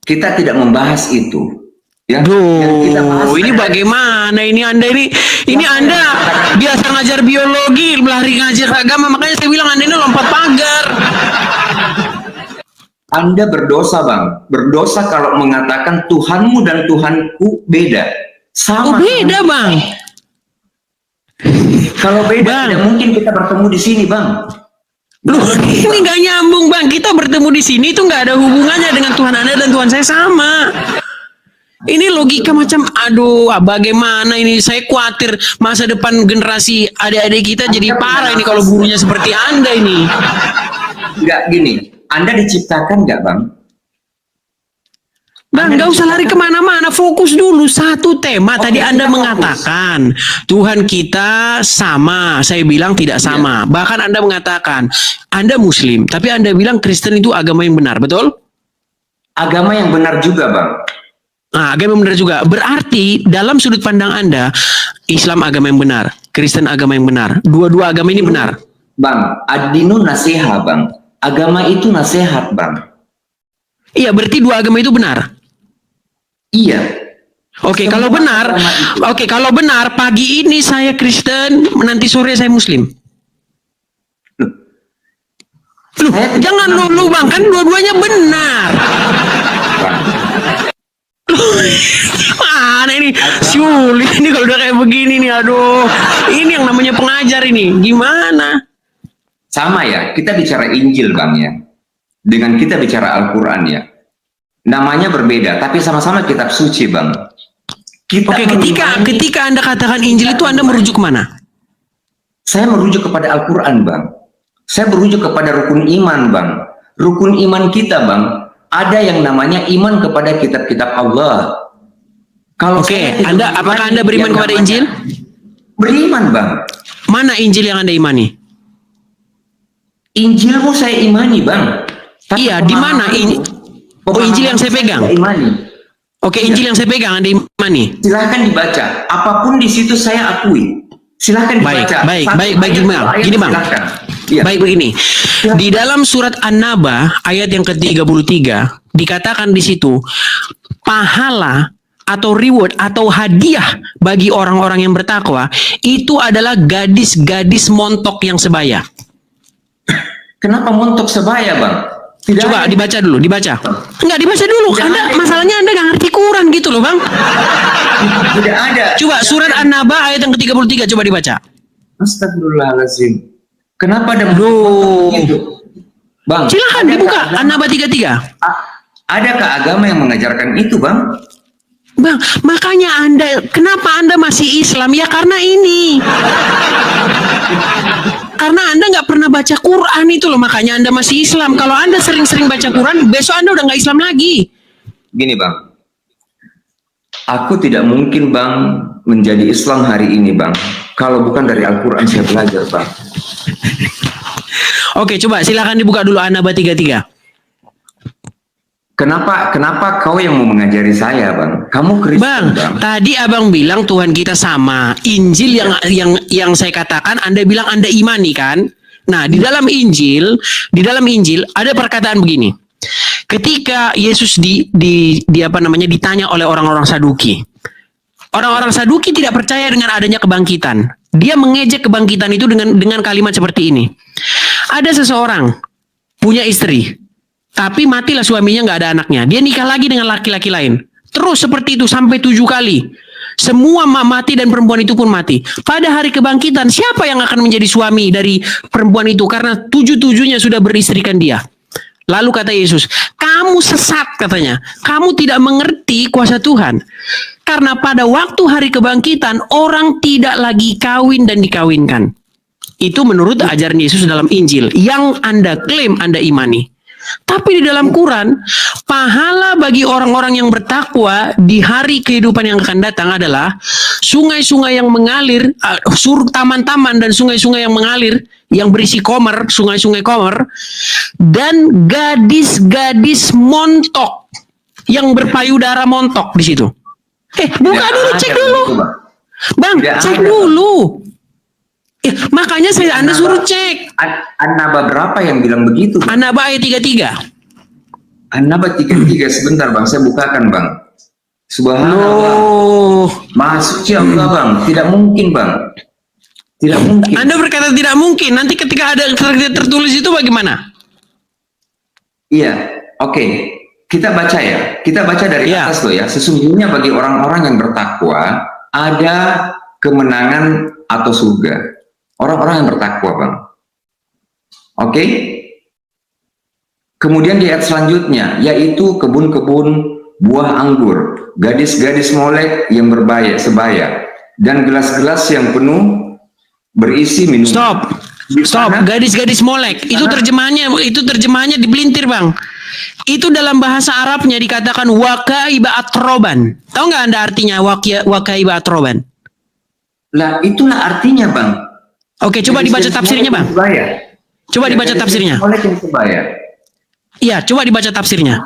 Kita tidak membahas itu. Ya, Duh, ini bagaimana ini Anda ini Anda biasa ngajar biologi, lari ngajar agama, makanya saya bilang Anda ini lompat pagar. Anda berdosa, Bang. Berdosa kalau mengatakan Tuhanmu dan Tuhanku beda. Sama. Beda, Bang. Kalau beda, Bang, tidak mungkin kita bertemu di sini, Bang. Loh, ini nggak nyambung, Bang. Kita bertemu di sini itu nggak ada hubungannya dengan Tuhan Anda dan Tuhan saya sama. Ini logika macam, aduh, bagaimana ini? Saya khawatir masa depan generasi adik-adik kita jadi parah ini kalau gurunya seperti Anda ini. Nggak gini, Anda diciptakan nggak, Bang? Bang, nggak usah lari kemana-mana, fokus dulu satu tema. Tadi Anda mengatakan Tuhan kita sama, saya bilang tidak sama. Bahkan Anda mengatakan Anda Muslim, tapi Anda bilang Kristen itu agama yang benar, betul? Agama yang benar juga, Bang. Nah, agama yang benar juga. Berarti dalam sudut pandang Anda, Islam agama yang benar, Kristen agama yang benar. Dua-dua agama ini benar. Bang, ad-dinu nasiha, Bang. Agama itu nasihat, Bang. Iya, berarti dua agama itu benar. Iya. Oke, kalau benar, kalau benar pagi ini saya Kristen, nanti sore saya Muslim. Loh, jangan dulu, Bang, kan dua-duanya benar. Mana ini sulit ini kalau udah kayak begini nih, aduh. Ini yang namanya pengajar ini, gimana? Sama ya, kita bicara Injil, Bang, ya. Dengan kita bicara Al-Quran, ya. Namanya berbeda, tapi sama-sama kitab suci, Bang. Oke, ketika Anda katakan Injil itu Anda merujuk kemana? Saya merujuk kepada Al-Quran, Bang. Saya merujuk kepada rukun iman, Bang. Rukun iman kita, Bang, ada yang namanya iman kepada kitab-kitab Allah. Kalau apakah Anda beriman kepada Injil? Beriman, Bang. Mana Injil yang Anda imani? Injilmu saya imani, Bang. Tapi iya, di mana ini? Oh, Injil yang saya pegang. Oke, Injil yang saya pegang Anda imani. Silahkan dibaca. Apapun di situ saya akui. Silahkan dibaca. Baik, gini, Bang. Ya. Baik begini. Di dalam surat An-Naba ayat yang ke-33 dikatakan di situ pahala atau reward atau hadiah bagi orang-orang yang bertakwa itu adalah gadis-gadis montok yang sebaya. Kenapa montok sebaya, Bang? Tidak coba ada. Dibaca dulu, dibaca. Enggak dibaca dulu. Masalahnya Anda nggak ngerti Quran gitu loh, Bang. Tidak ada. Coba surat An-Naba ayat yang ke-33 coba dibaca. Astagfirullahaladzim. Kenapa ada gitu? Bang, silahkan dibuka An-Naba 33. Adakah agama yang mengajarkan itu, Bang? Bang, makanya kenapa Anda masih Islam? Ya karena ini. Karena Anda nggak pernah baca Quran itu loh, makanya Anda masih Islam. Kalau Anda sering-sering baca Quran, besok Anda udah nggak Islam lagi. Gini bang, aku tidak mungkin bang menjadi Islam hari ini bang, kalau bukan dari Al-Quran saya belajar bang. Oke, coba silakan dibuka dulu An-Naba 33. Kenapa kau yang mau mengajari saya bang? Kamu Kristen Bang, bang. tadi abang bilang Tuhan kita sama. Injil yang saya katakan, Anda bilang Anda imani kan? Nah, di dalam Injil ada perkataan begini. Ketika Yesus ditanya oleh orang-orang Saduki. Orang-orang Saduki tidak percaya dengan adanya kebangkitan. Dia mengejek kebangkitan itu dengan kalimat seperti ini. Ada seseorang punya istri, tapi matilah suaminya, nggak ada anaknya. Dia nikah lagi dengan laki-laki lain. Terus seperti itu sampai 7 kali. Semua mati dan perempuan itu pun mati. Pada hari kebangkitan, siapa yang akan menjadi suami dari perempuan itu? Karena 7-7-nya sudah beristrikan dia. Lalu kata Yesus, kamu sesat katanya. Kamu tidak mengerti kuasa Tuhan. Karena pada waktu hari kebangkitan, orang tidak lagi kawin dan dikawinkan. Itu menurut ajaran Yesus dalam Injil. Yang Anda klaim Anda imani. Tapi di dalam Quran, pahala bagi orang-orang yang bertakwa di hari kehidupan yang akan datang adalah sungai-sungai yang mengalir, taman-taman dan sungai-sungai yang mengalir, yang berisi komer, sungai-sungai komer, dan gadis-gadis montok yang berpayudara montok di situ. Buka dulu, cek dulu. Bang, cek dulu. Makanya Anda suruh cek. An-Naba berapa yang bilang begitu? An-Naba ayat 33. An-Naba 33, sebentar bang, saya bukakan bang. Subhanallah. Maha suci Allah bang, tidak mungkin bang. Tidak mungkin. Anda berkata tidak mungkin, nanti ketika ada tertulis itu bagaimana? Iya, oke. Kita baca ya. Kita baca dari atas loh ya. Sesungguhnya bagi orang-orang yang bertakwa ada kemenangan atau surga. Orang-orang yang bertakwa bang. Oke. Kemudian di ayat selanjutnya, yaitu kebun-kebun buah anggur, gadis-gadis Molek yang sebaya, dan gelas-gelas yang penuh berisi minuman. Stop. Gadis-gadis Molek. Itu terjemahannya dibelintir bang. Itu dalam bahasa Arabnya dikatakan wakaiba atroban. Tahu nggak Anda artinya wakaiba atroban? Lah itulah artinya bang. Oke, coba dibaca tafsirnya bang. Coba dibaca tafsirnya. Iya, coba dibaca tafsirnya.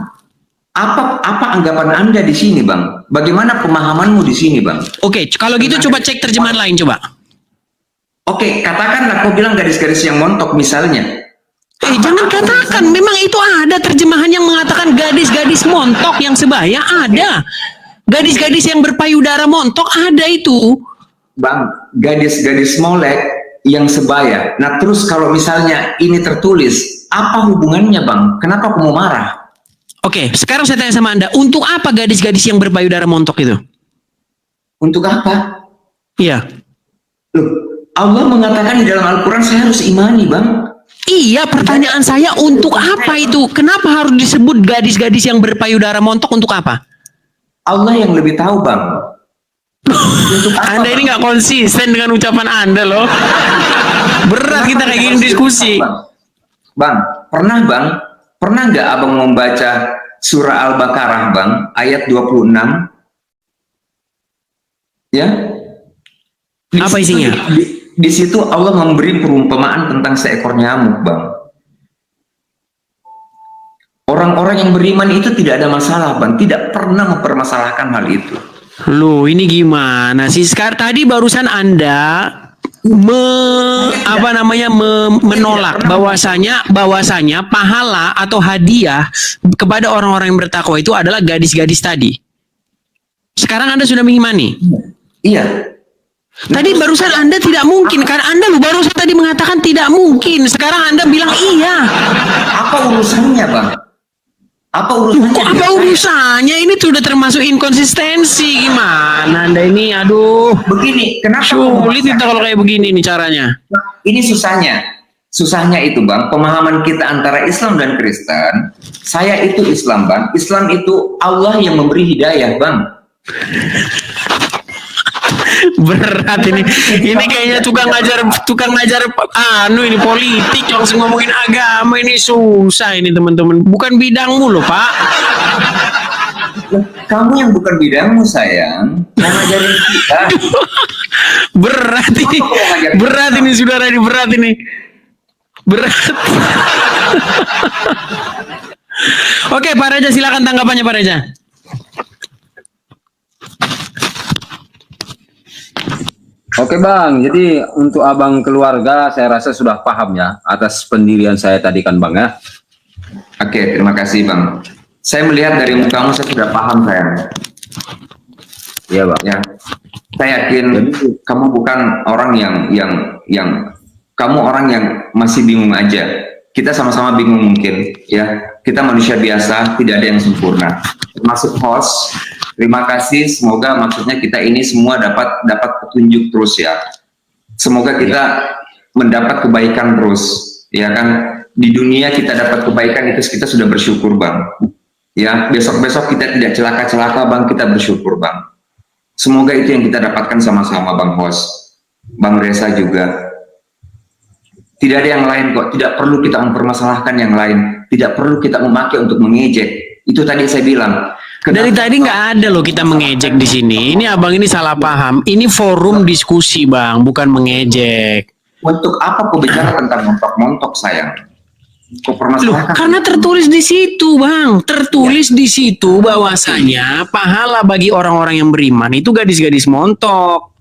Apa anggapan Anda di sini bang? Bagaimana pemahamanmu di sini bang? Oke, kalau gitu coba cek terjemahan lain coba. Oke, katakanlah kau bilang garis-garis yang montok misalnya. Jangan katakan, memang itu ada terjemahan yang mengatakan gadis-gadis montok yang sebaya, ada. Gadis-gadis yang berpayudara montok ada itu. Bang, gadis-gadis Molek yang sebaya. Nah terus kalau misalnya ini tertulis, apa hubungannya bang? Kenapa kamu marah? Oke, sekarang saya tanya sama Anda, untuk apa gadis-gadis yang berpayudara montok itu? Untuk apa? Iya. Loh, Allah mengatakan di dalam Al-Quran saya harus imani bang. Iya, pertanyaan saya untuk apa itu? Kenapa harus disebut gadis-gadis yang berpayudara montok untuk apa? Allah yang lebih tahu bang. Anda ini nggak konsisten dengan ucapan Anda loh. Berat kita kayak gini diskusi. Bang, pernah nggak abang membaca surah Al-Baqarah bang, ayat 26? Ya? Apa isinya? Di situ Allah memberi perumpamaan tentang seekor nyamuk bang. Orang-orang yang beriman itu tidak ada masalah bang, tidak pernah mempermasalahkan hal itu. Loh, ini gimana sih? Sekarang tadi barusan Anda menolak bahwasanya pahala atau hadiah kepada orang-orang yang bertakwa itu adalah gadis-gadis tadi. Sekarang Anda sudah mengimani? Iya. Tadi barusan Anda tidak mungkin, karena Anda barusan tadi mengatakan tidak mungkin. Sekarang Anda bilang iya. Apa urusannya bang? Apa urusannya? Ini sudah termasuk inkonsistensi. Gimana Anda ini? Aduh. Begini, kenapa sulit kita kalau kayak begini nih caranya? Ini susahnya itu bang, pemahaman kita antara Islam dan Kristen. Saya itu Islam bang. Islam itu Allah yang memberi hidayah bang. Berat ini. Ini kayaknya tukang ngajar anu ini politik langsung ngomongin agama ini susah ini teman-teman. Bukan bidangmu loh, Pak. Kamu yang bukan bidangmu sayang, mau ngajarin kita. Berat ini. Berat ini saudara ini berat ini. Berat. Oke, Pak Reza silakan tanggapannya Pak Reza. Oke Bang, jadi untuk abang keluarga saya rasa sudah paham ya atas pendirian saya tadi kan Bang ya. Oke, terima kasih Bang. Saya melihat dari mukamu saya sudah paham sayang. Iya Bang. Ya, saya yakin kamu bukan orang yang kamu orang yang masih bingung aja. Kita sama-sama bingung mungkin ya. Kita manusia biasa, tidak ada yang sempurna. Termasuk host. Terima kasih. Semoga maksudnya kita ini semua dapat petunjuk terus ya. Semoga kita mendapat kebaikan terus, ya kan? Di dunia kita dapat kebaikan itu kita sudah bersyukur Bang. Ya, besok-besok kita tidak celaka-celaka Bang, kita bersyukur Bang. Semoga itu yang kita dapatkan sama-sama Bang Host. Bang Reza juga. Tidak ada yang lain kok, tidak perlu kita mempermasalahkan yang lain, tidak perlu kita memakai untuk mengejek. Itu tadi saya bilang. Dari tadi nggak ada loh kita mengejek di sini. Ini abang ini salah paham. Ini forum diskusi Bang, bukan mengejek. Untuk apa kau bicara tentang montok-montok sayang? Kau Loh, permasalahkan. karena tertulis di situ Bang, tertulis di situ bahwasanya pahala bagi orang-orang yang beriman itu gadis-gadis montok.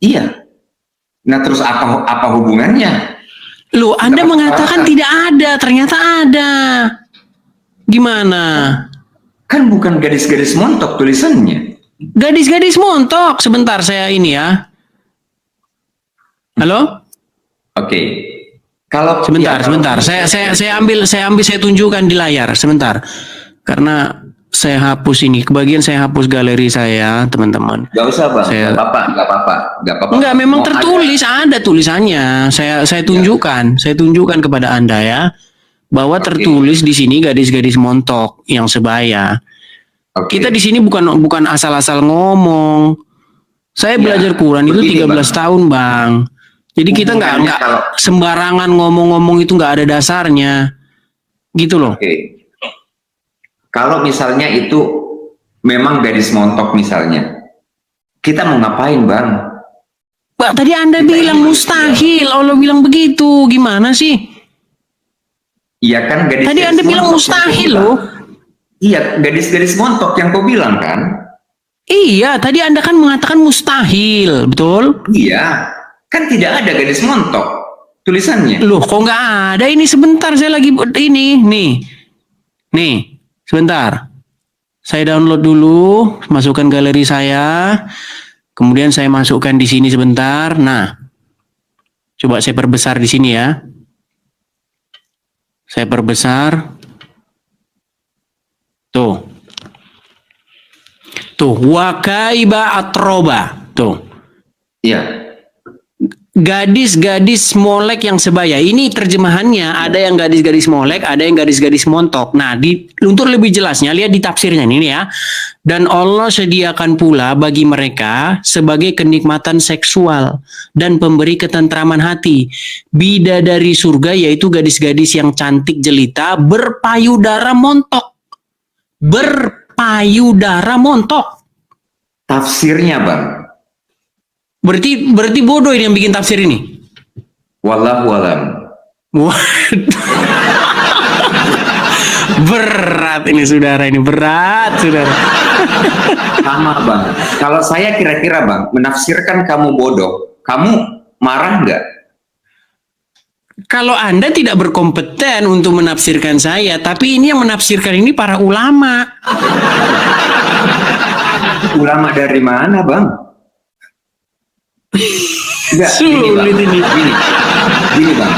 Iya. Nah terus apa hubungannya? Loh, Anda mengatakan tidak ada, ternyata ada. Gimana? Kan bukan gadis-gadis montok tulisannya. Gadis-gadis montok. Sebentar saya ini ya. Halo? Oke. Kalau Sebentar, ya, sebentar. Saya ambil saya tunjukkan di layar sebentar. Karena saya hapus ini, kebagian saya hapus galeri saya, teman-teman. Gak usah Bang, Saya- gak apa-apa. Enggak, memang Mau tertulis, ada tulisannya. Saya tunjukkan kepada Anda ya, bahwa Oke. tertulis di sini gadis-gadis montok yang sebaya. Oke. Kita di sini bukan asal-asal ngomong. Saya Ya, belajar Quran itu begini, 13 tahun, Bang. Jadi kita nggak Hubungannya kalau- sembarangan ngomong-ngomong itu nggak ada dasarnya. Gitu loh. Oke. Kalau misalnya itu memang gadis montok misalnya, kita mau ngapain Bang? Pak, tadi Anda Kita bilang ini mustahil. Allah bilang begitu. Gimana sih? Iya kan gadis. Tadi Anda bilang mustahil loh. Iya, gadis-gadis montok yang kau bilang kan? Iya, tadi Anda kan mengatakan mustahil, betul? Iya, kan tidak ada gadis montok tulisannya. Loh, kok nggak ada? Ini sebentar saya lagi ini, nih, sebentar. Saya download dulu, masukkan galeri saya, kemudian saya masukkan di sini sebentar. Nah, coba saya perbesar di sini ya. Saya perbesar. Tuh, wakaiba atroba. Tuh. Iya. Gadis-gadis molek yang sebaya. Ini terjemahannya, ada yang gadis-gadis molek, ada yang gadis-gadis montok. Nah, untuk lebih jelasnya lihat di tafsirnya ini ya. Dan Allah sediakan pula bagi mereka sebagai kenikmatan seksual dan pemberi ketentraman hati. Bidadari surga yaitu gadis-gadis yang cantik jelita berpayudara montok. Berpayudara montok. Tafsirnya Bang. Berarti bodoh ini yang bikin tafsir ini. Wallahu alam. Waduh. Berat ini saudara, ini berat saudara. Sama Bang. Kalau saya kira-kira Bang, menafsirkan kamu bodoh, kamu marah nggak? Kalau Anda tidak berkompeten untuk menafsirkan saya, tapi ini yang menafsirkan ini para ulama. Ulama dari mana Bang? Enggak, Sulit ini. Gini Bang.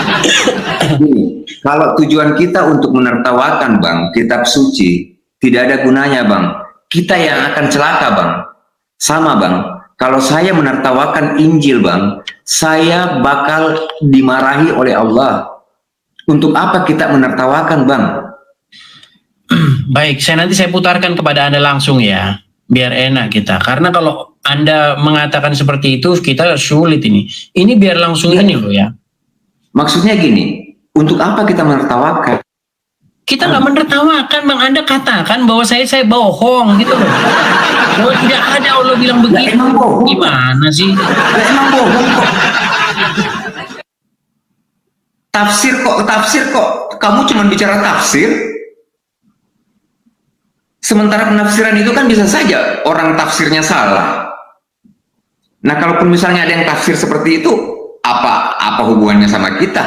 Gini, kalau tujuan kita untuk menertawakan Bang, kitab suci, tidak ada gunanya Bang. Kita yang akan celaka Bang. Sama Bang, kalau saya menertawakan Injil Bang, saya bakal dimarahi oleh Allah. Untuk apa kita menertawakan Bang? Baik, nanti saya putarkan kepada Anda langsung ya. biar enak kita. Karena kalau Anda mengatakan seperti itu, kita sulit ini. Ini biar langsung ini loh ya. Maksudnya gini, untuk apa kita menertawakan? Kita nggak menertawakan, Bang. Anda katakan bahwa saya bohong gitu loh. Bahwa tidak ada Allah bilang begitu. emang bohong. Gimana sih? Ya, emang bohong kok. Tafsir kok. Kamu cuma bicara tafsir. Sementara penafsiran itu kan bisa saja orang tafsirnya salah. Nah, kalaupun misalnya ada yang tafsir seperti itu, apa hubungannya sama kita?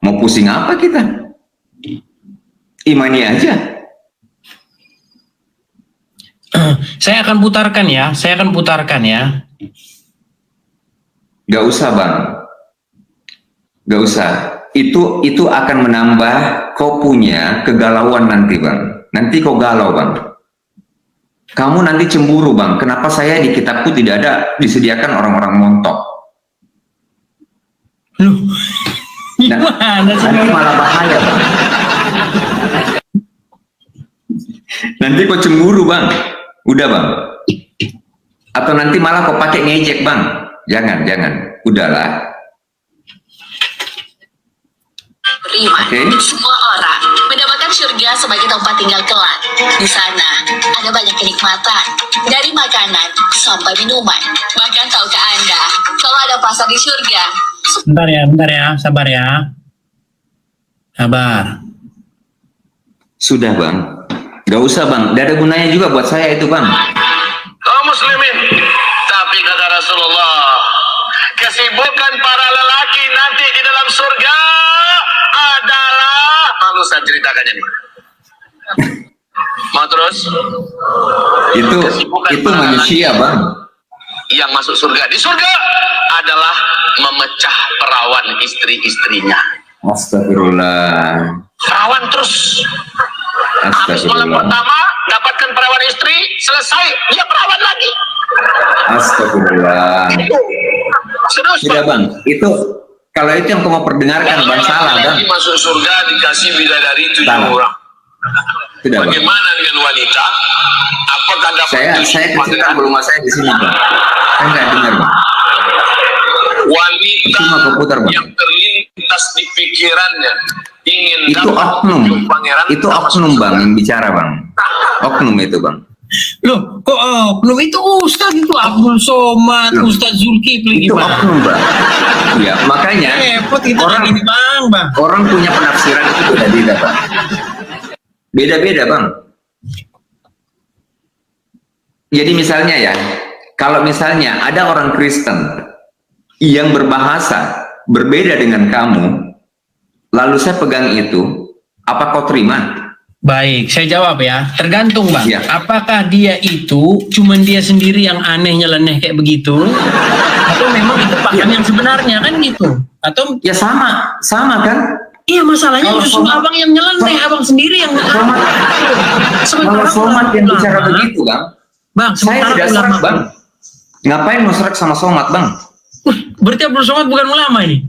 Mau pusing apa kita? Imani aja. Saya akan putarkan ya. Gak usah, Bang. Gak usah. Itu akan menambah kau punya kegalauan nanti, Bang. Nanti kau galau, Bang. Kamu nanti cemburu, Bang. Kenapa saya di kitabku tidak ada disediakan orang-orang montok? Loh, Nah, gimana sih? nanti malah bahaya, Bang. Nanti kau cemburu, Bang. Udah, Bang. Atau nanti malah kau pakai ngejek, Bang. Jangan. Udahlah. Beriman, Oke. semua orang mendapatkan surga sebagai tempat tinggal kelak. Di sana ada banyak kenikmatan, dari makanan sampai minuman. Bahkan tahukah Anda, kalau ada pasar di surga, Bentar ya, sabar ya. Sabar. Sudah, Bang. Gak usah, Bang. Gak ada gunanya juga buat saya itu, Bang. kaum muslimin. Tapi kata Rasulullah, kesibukan para lelaki nanti di dalam surga adalah, malu saya ceritakannya. Mau terus? Itu manusia, Bang. Yang masuk surga di surga adalah memecah perawan istri-istrinya. Astagfirullah. Perawan terus. Habis malam pertama dapatkan perawan istri, selesai dia perawan lagi. Astagfirullah. Serius, Sudah, Bang. Kalau itu yang kau mau perdengarkan, Bang, salah, Bang. Laki masuk surga dikasih bidadari 7 Salah. orang. Sudah, Bang. Bagaimana dengan wanita? Apakah dapat Saya 7 kecilkan belum saya di sini, Bang. Saya nggak dengar, Bang. wanita Cuma keputar, Bang. yang terlintas di pikirannya ingin Itu dapat oknum. 7 pangeran? Itu oknum, Bang, yang bicara, Bang. Oknum itu, Bang. Loh, kok oknum itu Ustaz itu Abdul Somad, Loh. Ustaz Zulkifli Itu gimana? oknum, Bang. Ya, makanya Repot kita orang ini, Bang. orang punya penafsiran itu beda-beda, Bang. Beda-beda, Bang. Jadi misalnya ya, kalau misalnya ada orang Kristen yang berbahasa berbeda dengan kamu, lalu saya pegang itu, apa kau terima? Baik, saya jawab ya. Tergantung, Bang. Iya. Apakah dia itu cuman dia sendiri yang aneh nyeleneh kayak begitu? Atau memang itu paham yang sebenarnya kan gitu? Atau Ya sama kan? iya, masalahnya Kalau justru Somad- abang yang nyeleneh, abang sendiri yang Somad- Kalau Somad yang bicara begitu, Bang, Bang, saya sementara tidak ulama, serak, Bang. Ngapain mau serak sama Somad, Bang? Berarti Abdul Somad bukan ulama ini?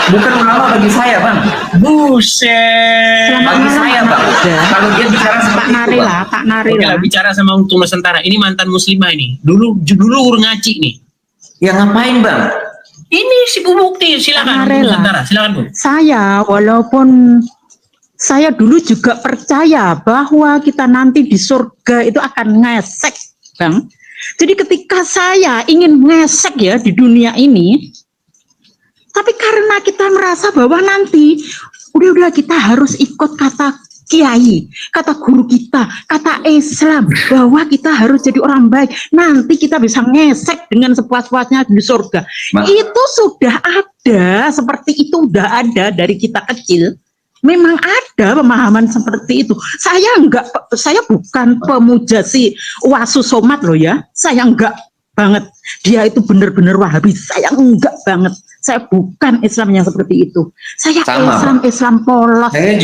Bukan ulama bagi saya, Bang. Buset. Bagi saya, Bang. Kalau dia bicara Pak seperti itu, Nari Bang. lah, Pak Nari Oke lah. lah, bicara sama Untung Nusantara. Ini mantan muslimah ini. Dulu ngaci nih. Ya ngapain, Bang? Ini si Bu Bukti, silakan Pak Nari Untung lah. Nusantara, silakan Bu. Saya walaupun saya dulu juga percaya bahwa kita nanti di surga itu akan ngesek, Bang. Jadi ketika saya ingin ngesek ya di dunia ini, tapi karena kita merasa bahwa nanti udah kita harus ikut kata kiai, kata guru kita, kata Islam, bahwa kita harus jadi orang baik. Nanti kita bisa ngesek dengan sepuas-puasnya di surga. Itu sudah ada, seperti itu udah ada dari kita kecil. Memang ada pemahaman seperti itu. Saya bukan pemuja si Wasu Somad loh ya. Saya enggak banget. Dia itu benar-benar Wahabi. Saya enggak banget. Saya bukan Islam yang seperti itu. Saya Sama, Islam polos. Saya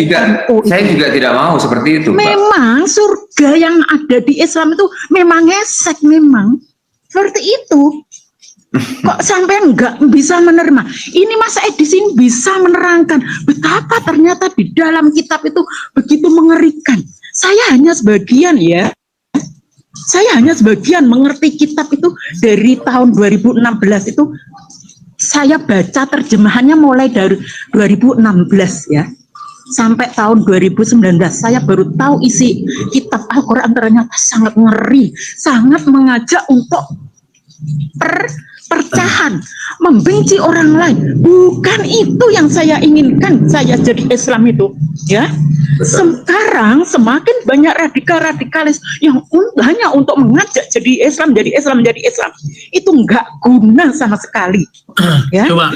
juga tidak mau seperti itu, Pak. Memang surga yang ada di Islam itu memang ngesek, memang seperti itu. Kok sampai enggak bisa menerima? Ini Mas Edi sini bisa menerangkan betapa ternyata di dalam kitab itu begitu mengerikan. Saya hanya sebagian ya. Saya hanya sebagian mengerti kitab itu dari tahun 2016 itu. Saya baca terjemahannya mulai dari 2016 ya. Sampai tahun 2019 saya baru tahu isi kitab Al-Quran ternyata sangat ngeri, sangat mengajak untuk perpecahan, membenci orang lain. Bukan itu yang saya inginkan saya jadi Islam itu, ya. Sekarang semakin banyak radikalis yang hanya untuk mengajak jadi Islam, jadi Islam, jadi Islam. Itu enggak guna sama sekali. Ya. Coba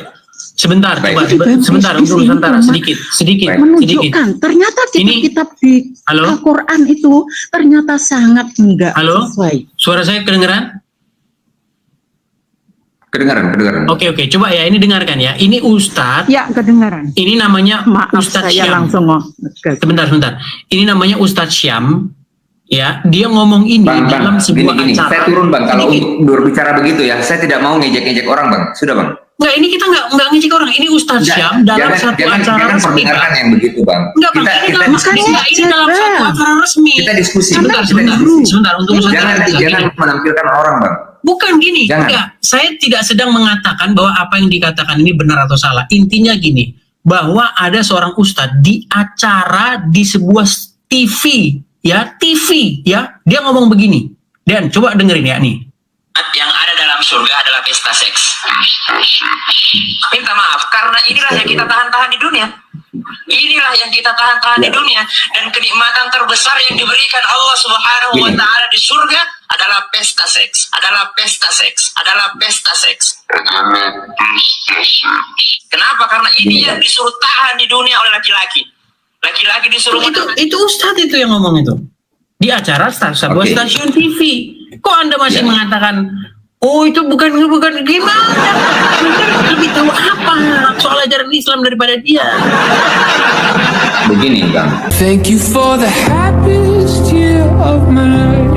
sebentar, Jadi sebentar di untuk sini sebentar, memang sedikit. menunjukkan ternyata kitab-kitab di Halo? Al-Quran itu ternyata sangat enggak Halo? sesuai. Suara saya kedengeran? Kedengaran. Oke, coba ya, ini dengarkan ya. Ini Ustadz, Ya, kedengaran. ini namanya Maaf, Ustadz saya Syam. langsung Sebentar. Ini namanya Ustadz Syam. Ya, dia ngomong ini Bang, dalam sebuah gini. acara. Saya turun bang, kalau Ini- untuk berbicara begitu ya, saya tidak mau ngejek-ngejek orang bang. Sudah bang. Enggak, ini kita enggak ngecek orang. Ini Ustadz Syam dalam satu acara jangan resmi, perdengarkan Bang. yang begitu bang. Enggak, Bang. Ini dalam satu acara resmi. Kita diskusi. Sebentar untuk Ustadz Jangan menampilkan orang bang. Bukan gini, Jangan. enggak. Saya tidak sedang mengatakan bahwa apa yang dikatakan ini benar atau salah. Intinya gini, bahwa ada seorang ustadz di acara di sebuah TV, ya, dia ngomong begini. Dan coba dengerin ya nih. Yang ada dalam surga adalah pesta seks. Minta maaf, karena inilah yang kita tahan-tahan di dunia. Inilah yang kita tahan-tahan di dunia. Dan kenikmatan terbesar yang diberikan Allah Subhanahu wa Ta'ala di surga adalah pesta seks. Kenapa? Karena ini yang disuruh tahan di dunia oleh laki-laki. Laki-laki disuruh Itu ustadz itu yang ngomong itu. Di acara sebuah stasiun TV. Kok Anda masih mengatakan, oh itu bukan gimana? Anda lebih tahu apa soal ajaran Islam daripada dia. Begini bang. Thank you for the happiest year of my life.